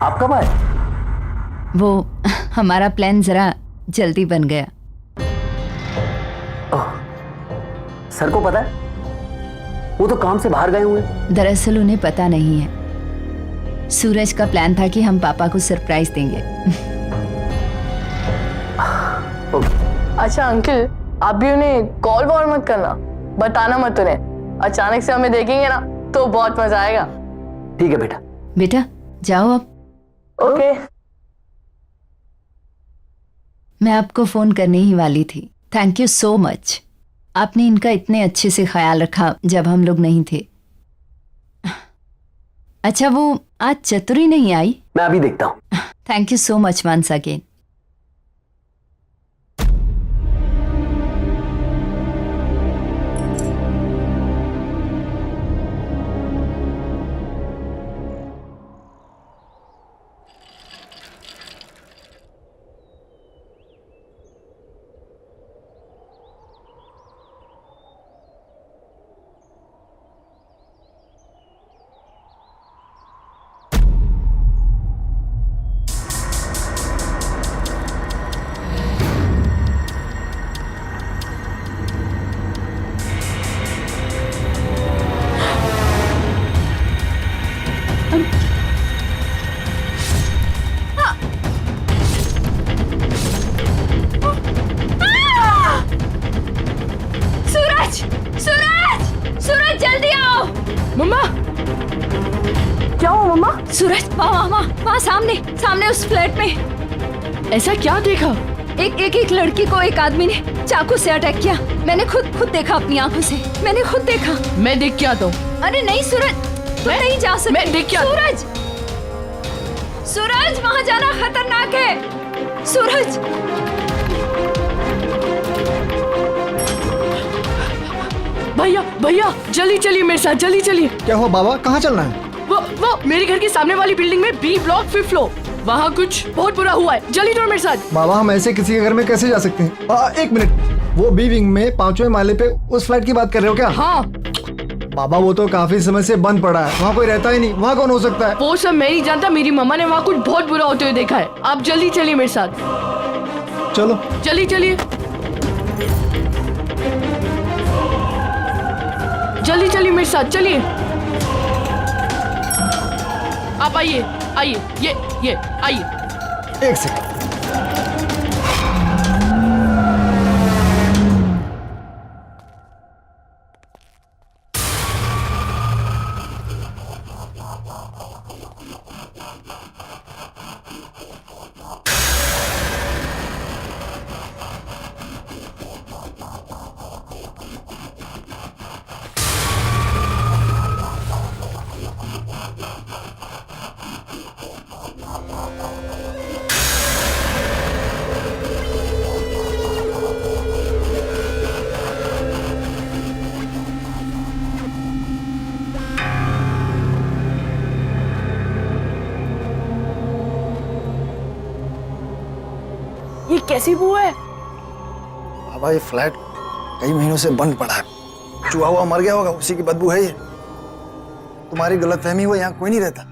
आप कब आए? वो हमारा प्लान जरा जल्दी बन गया। सर को पता है? वो तो काम से बाहर गए हुए। दरअसल उन्हें पता नहीं है। सूरज का प्लान था कि हम पापा को सरप्राइज देंगे। अच्छा अंकल, आप भी उन्हें कॉल वॉल मत करना, बताना मत उन्हें। अचानक से हमें देखेंगे ना तो बहुत मजा आएगा। ठीक है बेटा। बेटा जाओ अब। ओके। मैं आपको फोन करने ही वाली थी। Thank you so much. आपने इनका इतने अच्छे से ख्याल रखा जब हम लोग नहीं थे। अच्छा वो आज चतुरी नहीं आई? मैं अभी देखता हूँ। Thank you so much once again. सूरज वहाँ सामने सामने उस फ्लैट में। ऐसा क्या देखा? एक लड़की को एक आदमी ने चाकू से अटैक किया। मैंने खुद देखा अपनी आंखों से। मैंने खुद देखा। मैं देख के आता हूँ। अरे नहीं सूरज, तुम नहीं जा सकते। मैं देख के आता हूँ। सूरज वहाँ जाना खतरनाक है। सूरज भैया जल्दी चलिए मेरे साथ, जल्दी चलिए। क्या हुआ बाबा, कहाँ चलना है? वो मेरे घर के सामने वाली बिल्डिंग में बी ब्लॉक 5th फ्लोर, वहाँ कुछ बहुत बुरा हुआ है। जल्दी चलो मेरे साथ। बाबा हम ऐसे किसी के घर में कैसे जा सकते हैं? एक मिनट, वो बी विंग में 5वें माले पे उस फ्लैट की बात कर रहे हो क्या? हाँ बाबा वो तो काफी समय से बंद पड़ा है, वहाँ कोई रहता ही नहीं। वहाँ कौन हो सकता है? वो सब मैं नहीं जानता, मेरी मम्मा ने वहाँ कुछ बहुत बुरा होते हुए देखा है। आप जल्दी चलिए मेरे साथ। चलो जल्दी चलिए, जल्दी चलिए मेरे साथ, चलिए। आप आइए आइए, ये आइए। एक सेकंड। ये कैसी बू है? बाबा ये फ्लैट कई महीनों से बंद पड़ा है। चूहा हुआ मर गया होगा, उसी की बदबू है ये। तुम्हारी गलतफहमी हुई, यहाँ कोई नहीं रहता।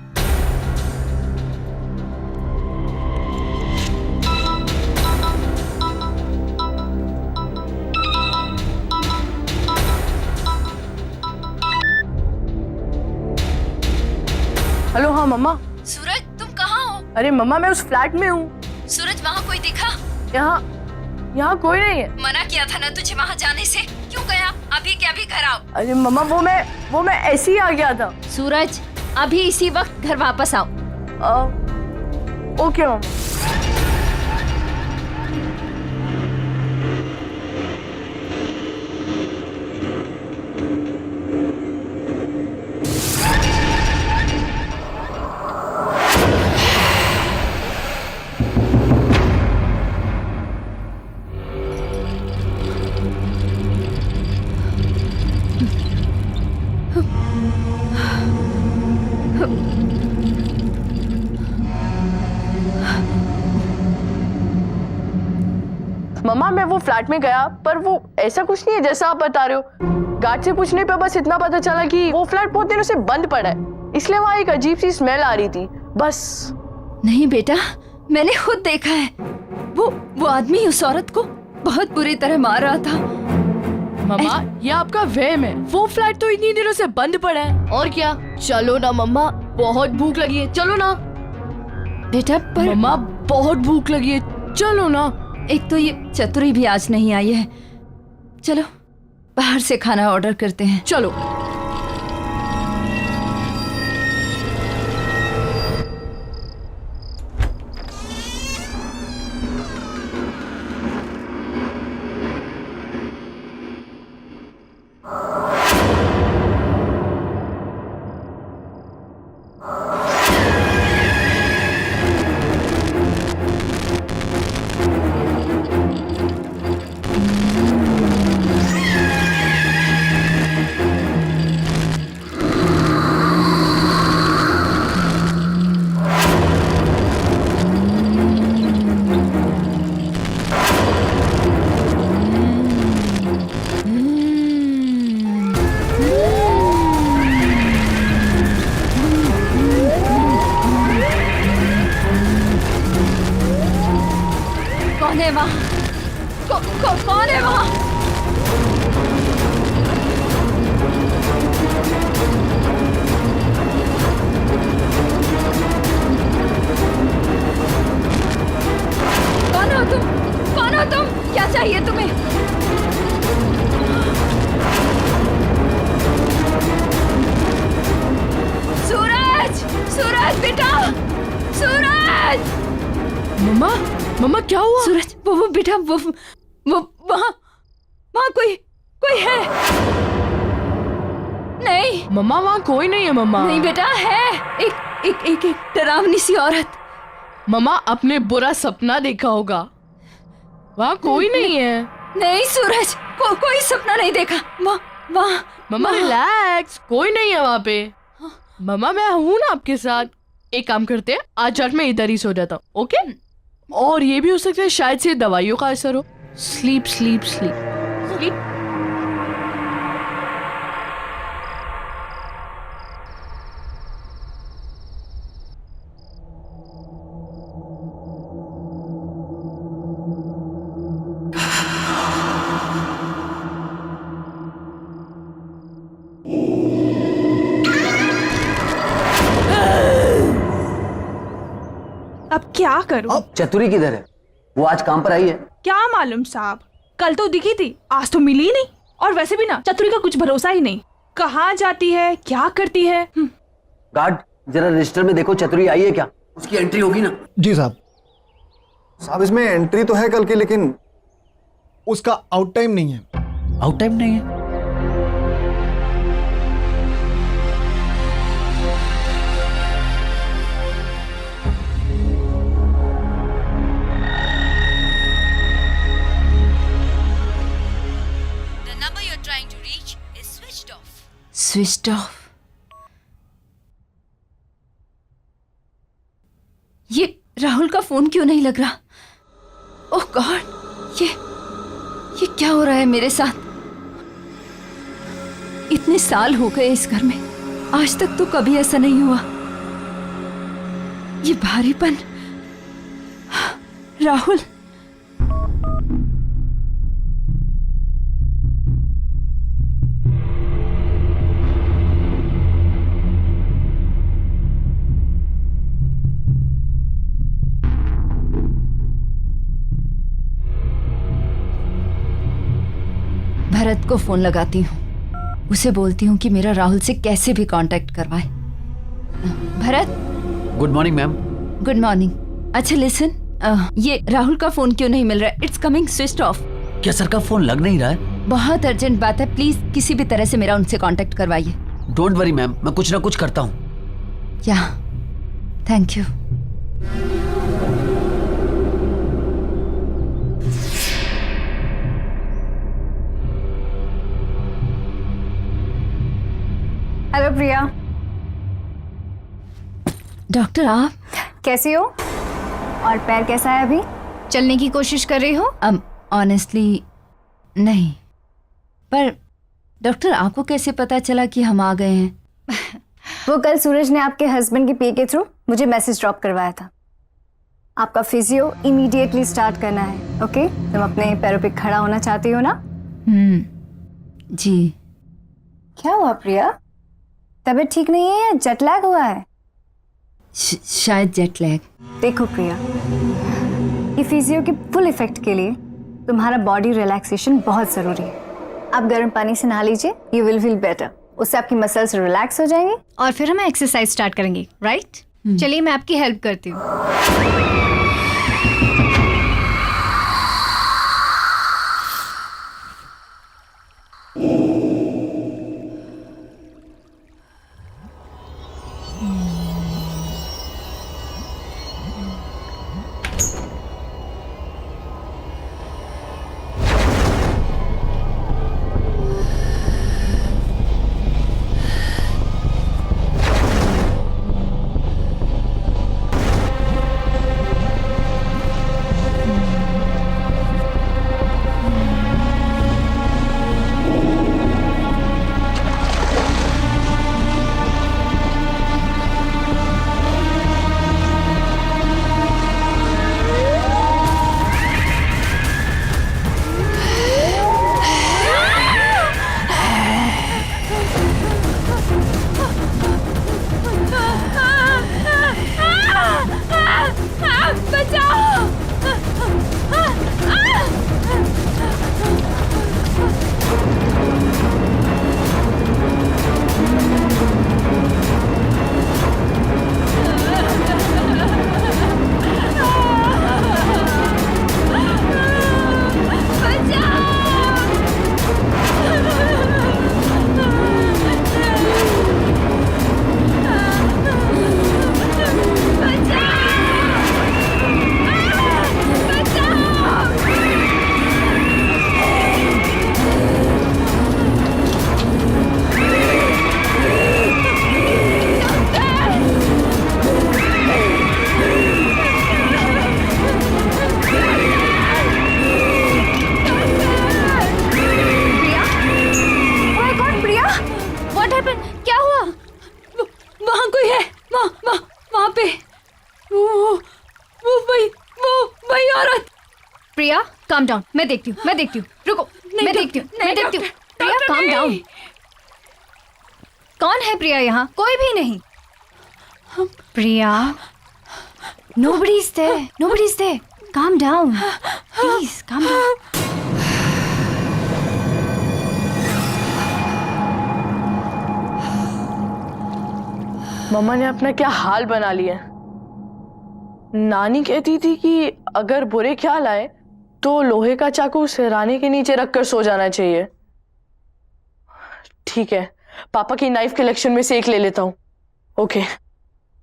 हेलो, हाँ मम्मा। सूरज तुम कहाँ हो? अरे मम्मा मैं उस फ्लैट में हूँ। सूरज वहाँ कोई दिखा? यहाँ कोई नहीं है। मना किया था ना तुझे वहाँ जाने से, क्यों गया? अभी के अभी घर आओ। अरे मम्मा वो मैं ऐसे ही आ गया था। सूरज अभी इसी वक्त घर वापस आओ। ओके मम्मा। मम्मा मैं वो फ्लैट में गया, पर वो ऐसा कुछ नहीं है जैसा आप बता रहे हो। गार्ड से पूछने पे बस इतना पता चला कि वो फ्लैट बहुत दिनों से बंद पड़ा है, इसलिए वहाँ एक अजीब सी स्मेल आ रही थी, बस। नहीं बेटा, मैंने खुद देखा है। वो आदमी उस औरत को बहुत बुरी तरह मार रहा था। मम्मा ये आपका वहम है, वो फ्लैट तो इतनी दिनों से बंद पड़ा है। और क्या, चलो ना मम्मा, बहुत भूख लगी है, चलो ना। बेटा पर मम्मा बहुत भूख लगी है, चलो ना। एक तो ये चतुरी भी आज नहीं आई है। चलो बाहर से खाना ऑर्डर करते हैं। चलो। कौन है वहाँ? कौन है वहाँ? कौन हो तुम? कौन हो तुम? क्या चाहिए तुम्हें? सूरज! सूरज बेटा! सूरज! मम्मा क्या हुआ? सूरज वो बेटा वो वहाँ कोई है? नहीं मम्मा वहाँ कोई नहीं है। मम्मा नहीं बेटा, है एक डरावनी सी औरत। मम्मा अपने बुरा सपना देखा होगा, वहाँ कोई नहीं है। नहीं सूरज, कोई सपना नहीं देखा। वहाँ मम्मा रिलैक्स, कोई नहीं है वहाँ पे। मम्मा मैं हूँ ना आपके साथ। एक काम करते हैं, आज रात में इधर ही सो जाता हूँ, ओके? और ये भी हो सकता है शायद से दवाइयों का असर हो। Sleep sleep sleep sleep. अब क्या करूं? चतुरी किधर है? वो आज काम पर आई है? क्या मालूम साहब, कल तो दिखी थी, आज तो मिली ही नहीं। और वैसे भी ना चतुरी का कुछ भरोसा ही नहीं, कहाँ जाती है, क्या करती है। गार्ड, जरा रजिस्टर में देखो, चतुरी आई है क्या? उसकी एंट्री होगी ना? जी साहब। साहब इसमें एंट्री तो है कल की, लेकिन उसका आउट टाइम नहीं है। आउट टाइम नहीं है? Switched off. ये राहुल का फोन क्यों नहीं लग रहा? ओह गॉड, ये क्या हो रहा है मेरे साथ? इतने साल हो गए इस घर में, आज तक तो कभी ऐसा नहीं हुआ। ये भारीपन, राहुल। भरत को फोन लगाती हूँ, उसे बोलती हूँ कि मेरा राहुल से कैसे भी कांटेक्ट करवाए। Bharat. Good morning ma'am. Good morning. अच्छा लिसन, ये राहुल का फोन क्यों नहीं मिल रहा है? It's coming switched off. क्या सर का फोन लग नहीं रहा है? बहुत अर्जेंट बात है, प्लीज किसी भी तरह से मेरा उनसे कांटेक्ट करवाइए। डोंट वरी मैम, मैं कुछ ना कुछ करता हूँ। क्या? Thank you. Hello Priya. Doctor आप कैसी हो? और पैर कैसा है अभी? चलने की कोशिश कर रही हो? ऑनेस्टली नहीं, पर डॉक्टर आपको कैसे पता चला कि हम आ गए हैं? वो कल सूरज ने आपके हस्बैंड की पी के थ्रू मुझे मैसेज ड्रॉप करवाया था। आपका फिजियो इमीडिएटली स्टार्ट करना है। ओके? तुम अपने पैरों पे खड़ा होना चाहती हो ना? जी। क्या हुआ प्रिया? तबीयत ठीक नहीं है या जेट लैग हुआ है? शायद जेट लैग। देखो प्रिया, ये फिजियो के फुल इफेक्ट के लिए तुम्हारा बॉडी रिलैक्सेशन बहुत जरूरी है। आप गर्म पानी से नहा लीजिए, यू विल फील बेटर। उससे आपकी मसल्स रिलैक्स हो जाएंगे और फिर हम एक्सरसाइज स्टार्ट करेंगे। राइट? चलिए मैं आपकी हेल्प करती हूँ। प्रिया काम डाउन, मैं देखती हूँ, रुको, मैं देखती हूँ। प्रिया काम डाउन। कौन है प्रिया यहाँ? कोई भी नहीं। प्रिया Nobody's there. Nobody's there. Calm down. Please, calm down. मम्मा ने अपना क्या हाल बना लिया। नानी कहती थी कि अगर बुरे ख्याल आए तो लोहे का चाकू सिरहाने के नीचे रखकर सो जाना चाहिए। ठीक है, पापा की नाइफ कलेक्शन में से एक ले लेता हूँ। ओके,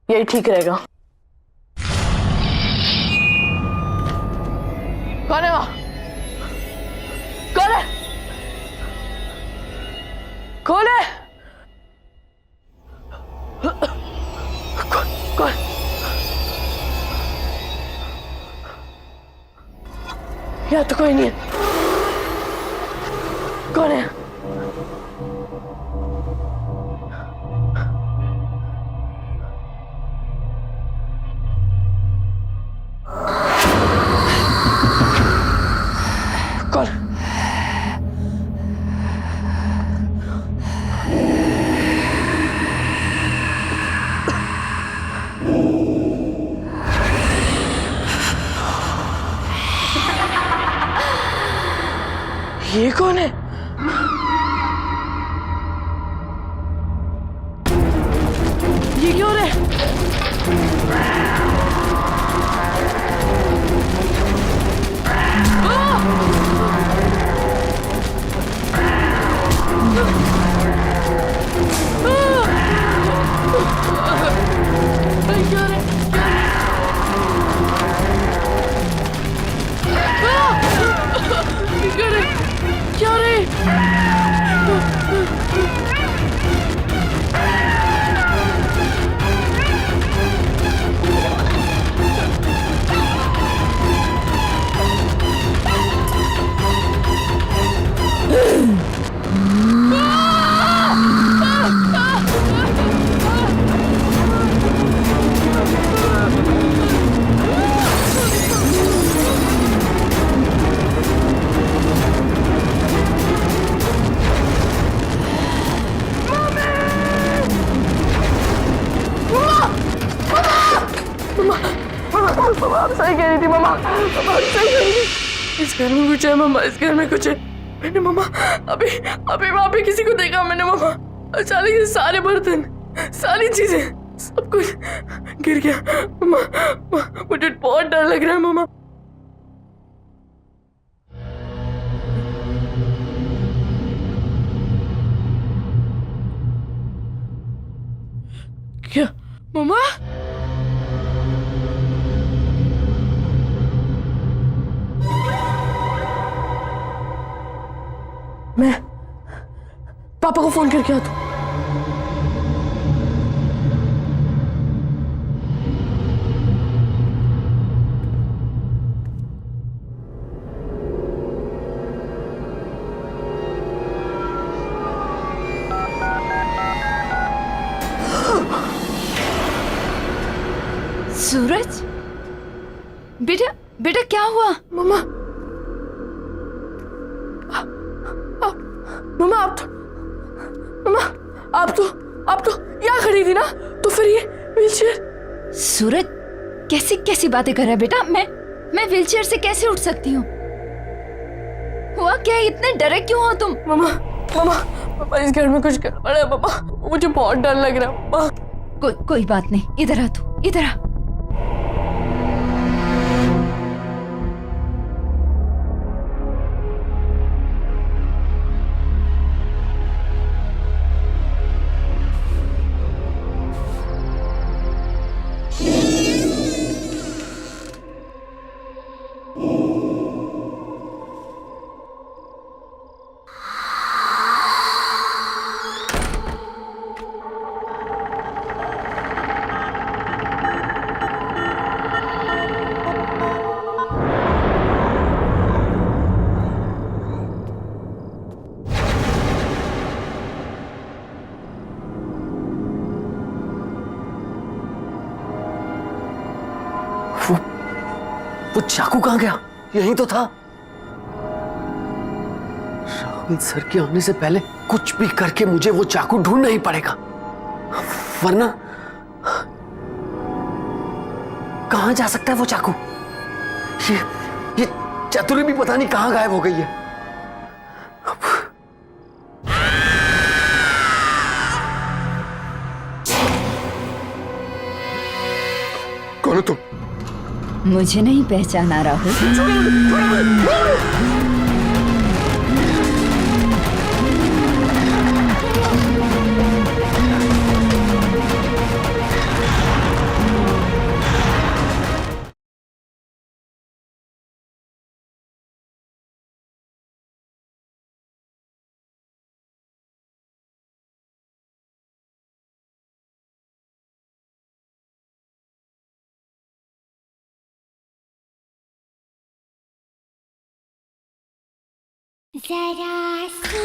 यही ठीक रहेगा। कौन है वहाँ? कौन है? कौन है? कौन? यहाँ तो कोई नहीं है। कौन है? कौन? ये कौन है? ये क्यों है? क्या रे? आप सही कह रही थी मम्मा। मम्मा सही कह रही थी। इस घर में कुछ है मम्मा, इस घर में कुछ है। मैंने मम्मा अभी अभी वहां पे किसी को देखा मैंने मम्मा। अचानक से सारे बर्तन, सारी चीजें, सब कुछ गिर गया मम्मा। मुझे बहुत डर लग रहा है मम्मा। क्या मम्मा? मैं पापा को फोन करके आता हूँ। सूरज, बेटा बेटा क्या हुआ? मम्मा मम्मा आप तो यहाँ खड़ी थी ना, तो फिर ये व्हीलचेयर। सूरज कैसी कैसी बातें कर रहा है बेटा? मैं व्हीलचेयर से कैसे उठ सकती हूँ? हुआ क्या? इतने डरे क्यों हो तुम? मम्मा इस घर में कुछ गड़बड़ है मम्मा। मुझे बहुत डर लग रहा है मम्मा। कोई बात नहीं, इधर आ तू, इधर आ। वो चाकू कहाँ गया? यहीं तो था। राहुल सर के आने से पहले कुछ भी करके मुझे वो चाकू ढूंढना ही पड़ेगा, वरना कहाँ जा सकता है वो चाकू? ये चतुरी भी पता नहीं कहाँ गायब हो गई है। कौन हो तुम? मुझे नहीं पहचाना राहुल? जरा सी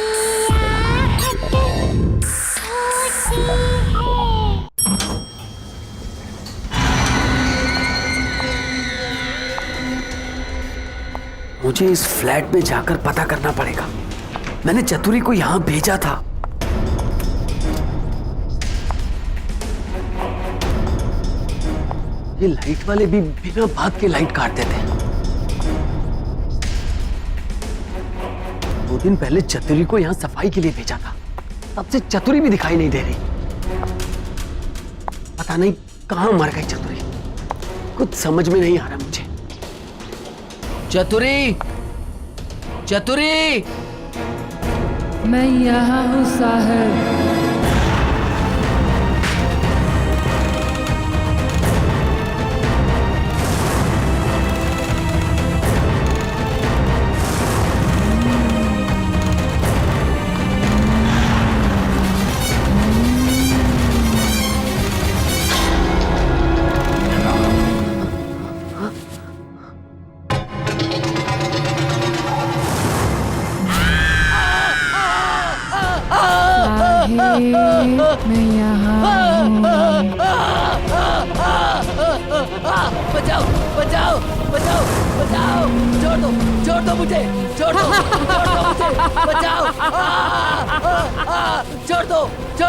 आहट होती है। मुझे इस फ्लैट में जाकर पता करना पड़ेगा। मैंने चतुरी को यहां भेजा था। ये लाइट वाले भी बिना बात के लाइट काट देते हैं। 2 दिन पहले चतुरी को यहां सफाई के लिए भेजा था, तब से चतुरी भी दिखाई नहीं दे रही। पता नहीं कहां मर गई चतुरी, कुछ समझ में नहीं आ रहा मुझे। चतुरी, चतुरी! मैं यहाँ हूँ साहब। मैं यहाँ बचाओ, बचाओ, बचाओ, बचाओ! छोड़ दो मुझे, छोड़ दो मुझे, बचाओ! छोड़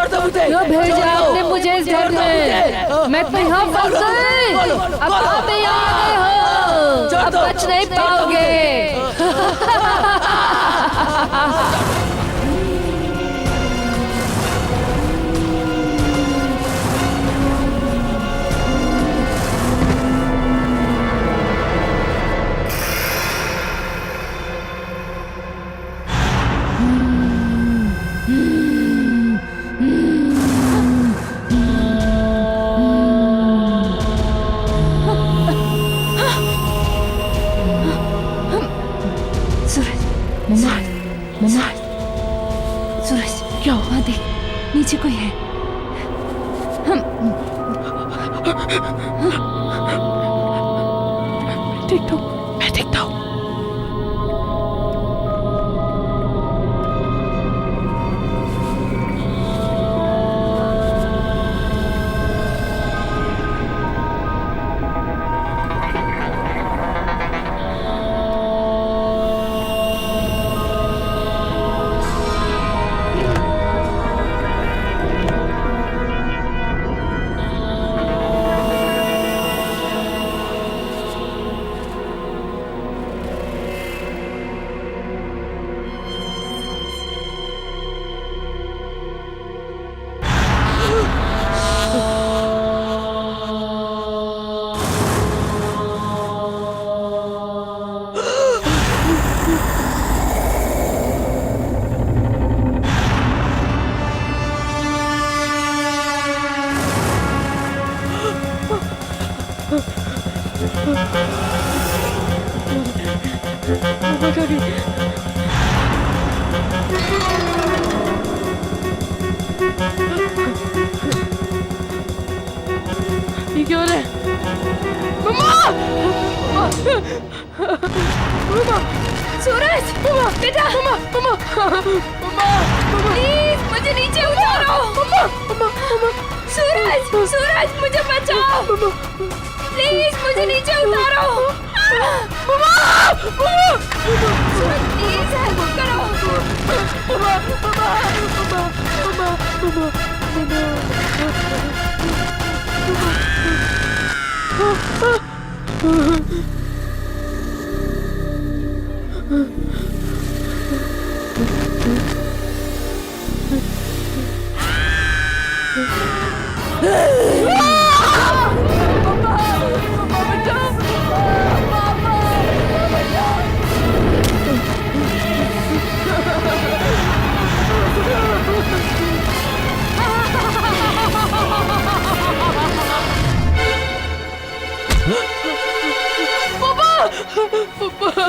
दो मुझे! क्यों भेजा आपने मुझे इस घर में? मैं तो यहाँ फंस गई। अब आप यहाँ आ गए हो, अब बच नहीं पाओगे। सूरज, क्या हुआ? देख, नीचे कोई है। मैं देखता हूँ। ये क्यों है? मम्मा! मम्मा! सूरज! मम्मा! बेटा! मम्मा! प्लीज मुझे नीचे उतारो! मम्मा! सूरज! सूरज मुझे बचाओ! प्लीज मुझे नीचे उतारो! सूरज प्लीज हेल्प करो!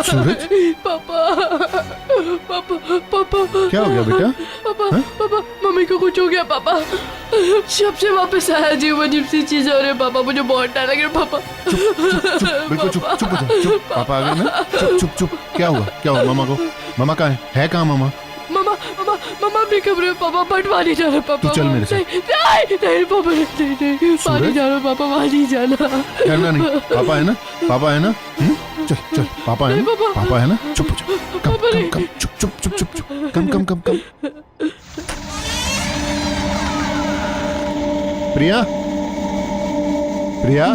सूरज, पापा पापा पापा क्या हो गया बेटा? पापा पापा मम्मी को कुछ हो गया पापा। शब से वापस आया अजीब अजीब सी चीजें हो रही है पापा, मुझे बहुत डर लग रहा है पापा। बिल्कुल चुप चुप हो जाओ, चुप। पापा आ गए ना? चुप चुप चुप। क्या हुआ? क्या हुआ मामा को? मामा कहाँ है कहाँ मामा? मामा मामा मामा अपने कमरे में पापा, बट वहाँ नहीं जाना पापा। तू चल मेरे साथ। नहीं नहीं पापा नहीं वहाँ नहीं जाना पापा, वहाँ नहीं जाना। डरना नहीं, पापा है ना? पापा है ना? चल चल, पापा है ना? पापा है ना? चुप हो जाओ, कम कम कम, चुप चुप चुप चुप चुप, कम कम कम कम। प्रिया, प्रिया,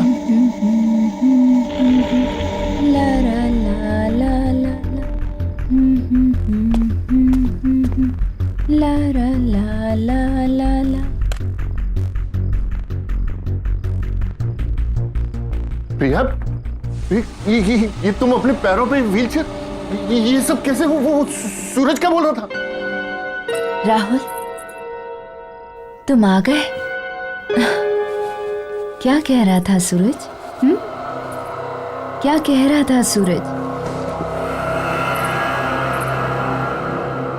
ला ला ला ला ला ला ला ला ला ला। प्रिया, ये तुम अपने पैरों पे व्हीलचेयर, ये सब कैसे? वो सूरज क्या बोल रहा था? राहुल, तुम आ गए? क्या कह रहा था सूरज? क्या कह रहा था सूरज?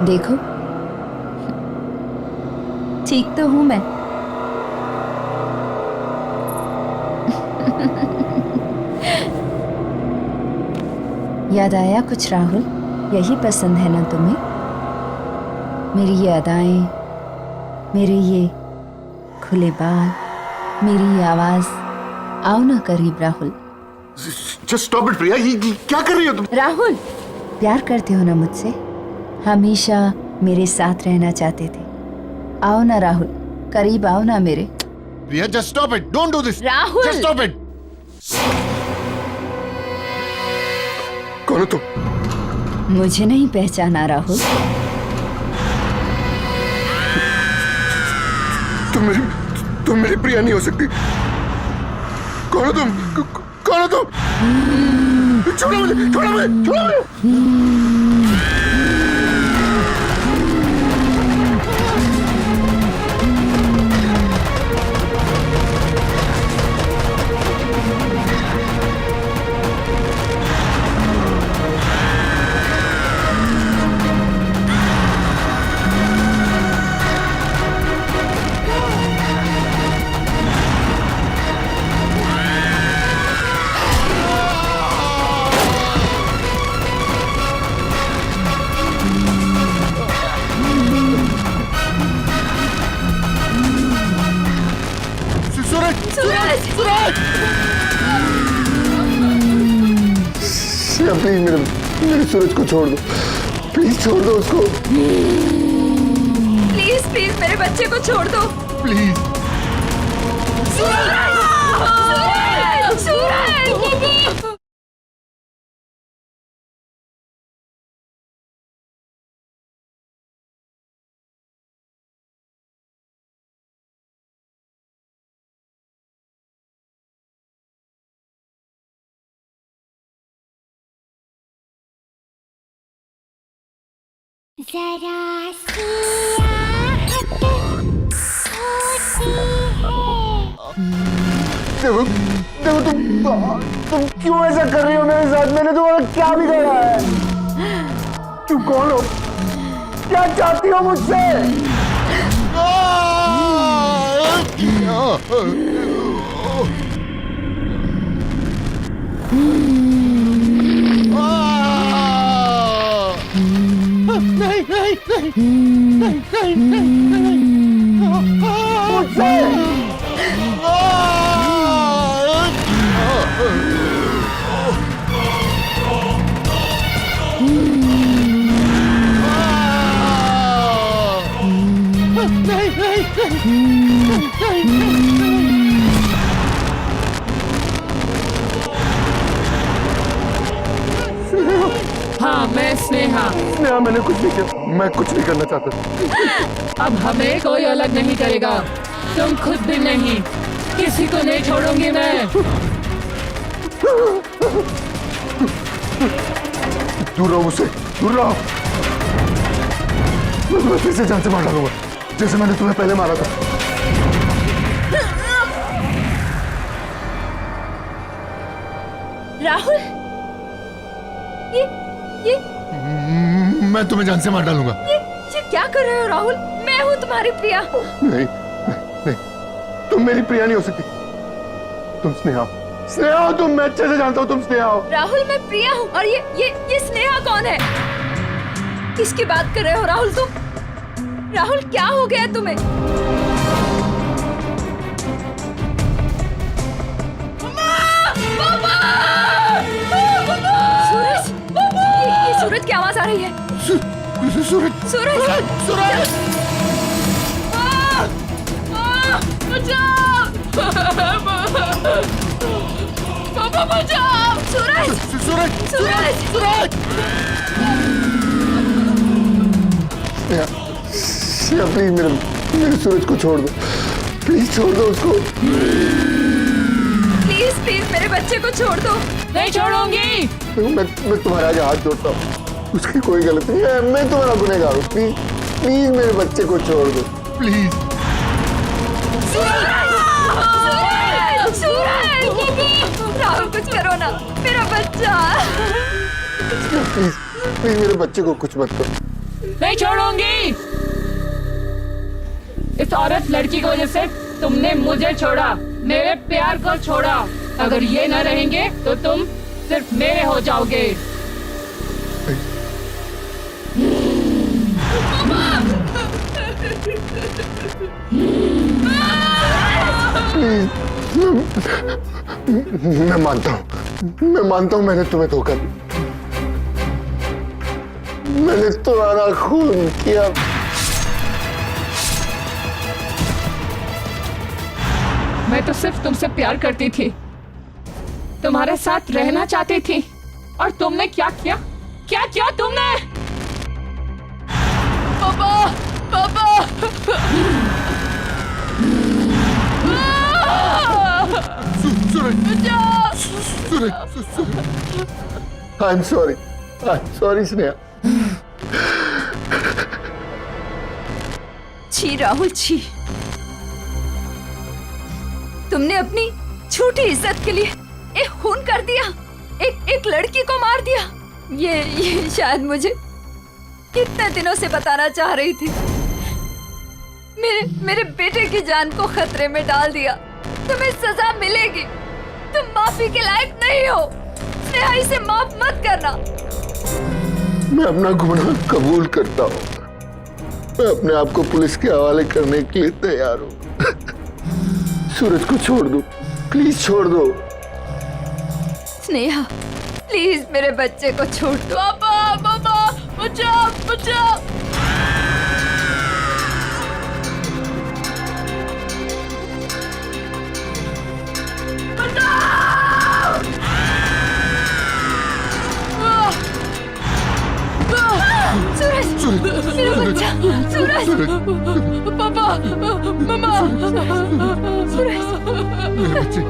देखो, ठीक तो हूं मैं। याद आया कुछ राहुल? यही पसंद है ना तुम्हें? मेरी ये अदाएं, मेरे ये खुले बाल, मेरी ये आवाज। आओ ना करीब राहुल। Just stop it, प्रिया, ये क्या कर रही हो तुम? राहुल, प्यार करते हो ना मुझसे? हमेशा मेरे साथ रहना चाहते थे। आओ ना राहुल, करीब आओ ना मेरे। प्रिया, just stop it, don't do this. Rahul, just stop it. कौन हो तुम? मुझे नहीं पहचाना राहुल? तुम मेरी प्रिया नहीं हो सकती। कौन हो तुम? कौन हो तुम? छोड़ो मुझे, छोड़ो मुझे, छोड़ो मुझे। प्लीज मेरे सूरज को छोड़ दो, प्लीज छोड़ दो उसको। प्लीज प्लीज मेरे बच्चे को छोड़ दो प्लीज। सूरज! सूरज! सूरज! जरा सी आहट होती है। देखो तुम क्यों ऐसा कर रही हो मेरे साथ? मैंने तुम्हारा क्या बिगाड़ा है? तुम कौन हो? क्या चाहती हो मुझसे? हाँ मैं स्नेहा। स्नेहा मैंने कुछ नहीं किया, मैं कुछ नहीं करना चाहता। अब हमें कोई अलग नहीं करेगा, तुम खुद भी नहीं, किसी को नहीं छोड़ूंगी मैं। दूर रहो मुझसे, दूर रहो। मैं फिर से जान से मार डालूंगा, जैसे मैंने तुम्हें पहले मारा था। राहुल, ये मैं तुम्हें जान से मार डालूंगा। ये क्या कर रहे हो राहुल? मैं हूँ तुम्हारी प्रिया। नहीं, नहीं, तुम मेरी प्रिया नहीं हो सकती। तुम स्नेहा हो। स्नेहा हो तुम, मैं अच्छे से जानता हूँ तुम स्नेहा हो। राहुल मैं प्रिया हूँ। और ये स्नेहा कौन है? किसकी बात कर रहे हो राहुल तुम? राहुल क्या हो गया तुम्हें? सूरज, ये सूरज की आवाज आ रही है। सूरज, सूरज, सूरज, बचाओ! पापा बचाओ! सूरज, सूरज, सूरज, सूरज! स्नेहा प्लीज मेरे सूरज को छोड़ दो, प्लीज छोड़ दो उसको। प्लीज प्लीज मेरे बच्चे को छोड़ दो। नहीं छोड़ूंगी। मैं तुम्हारे आगे हाथ जोड़ता हूँ, उसकी कोई गलती नहीं है, मैं तुम्हारा गुनहगार हूँ। प्लीज प्लीज मेरे बच्चे को छोड़ दो, प्लीज। राहुल कुछ करो ना, मेरा बच्चा। प्लीज प्लीज मेरे बच्चे को कुछ मत करो। नहीं छोड़ूंगी। इस औरत लड़की की वजह से तुमने मुझे छोड़ा, मेरे प्यार को छोड़ा। अगर ये न रहेंगे तो तुम सिर्फ मेरे हो जाओगे। मैं मानता हूँ मैंने तुम्हें धोखा दिया, मैंने तुम्हारा खून किया। मैं तो सिर्फ तुमसे प्यार करती थी, तुम्हारे साथ रहना चाहती थी, और तुमने क्या किया? क्या किया तुमने? पापा, पापा! I am sorry Sneha. छी राहुल छी, तुमने अपनी छोटी इज्जत के लिए एक खून कर दिया, एक लड़की को मार दिया। ये शायद मुझे कितने दिनों से बताना चाह रही थी। मेरे बेटे की जान को खतरे में डाल दिया। तुम्हें सजा मिलेगी, तुम माफी के लायक नहीं हो। स्नेहा, इसे माफ मत करना। मैं अपना गुनाह कबूल करता हूँ, मैं अपने आप को पुलिस के हवाले करने के लिए तैयार हूँ। सूरज को छोड़ दो, प्लीज छोड़ दो। स्नेहा प्लीज मेरे बच्चे को छोड़ दो। पापा, पापा, बचाओ, बचाओ। सूरज, मेरा बच्चा, सूरज, पापा, मम्मा, सूरज, मेरे बच्चे।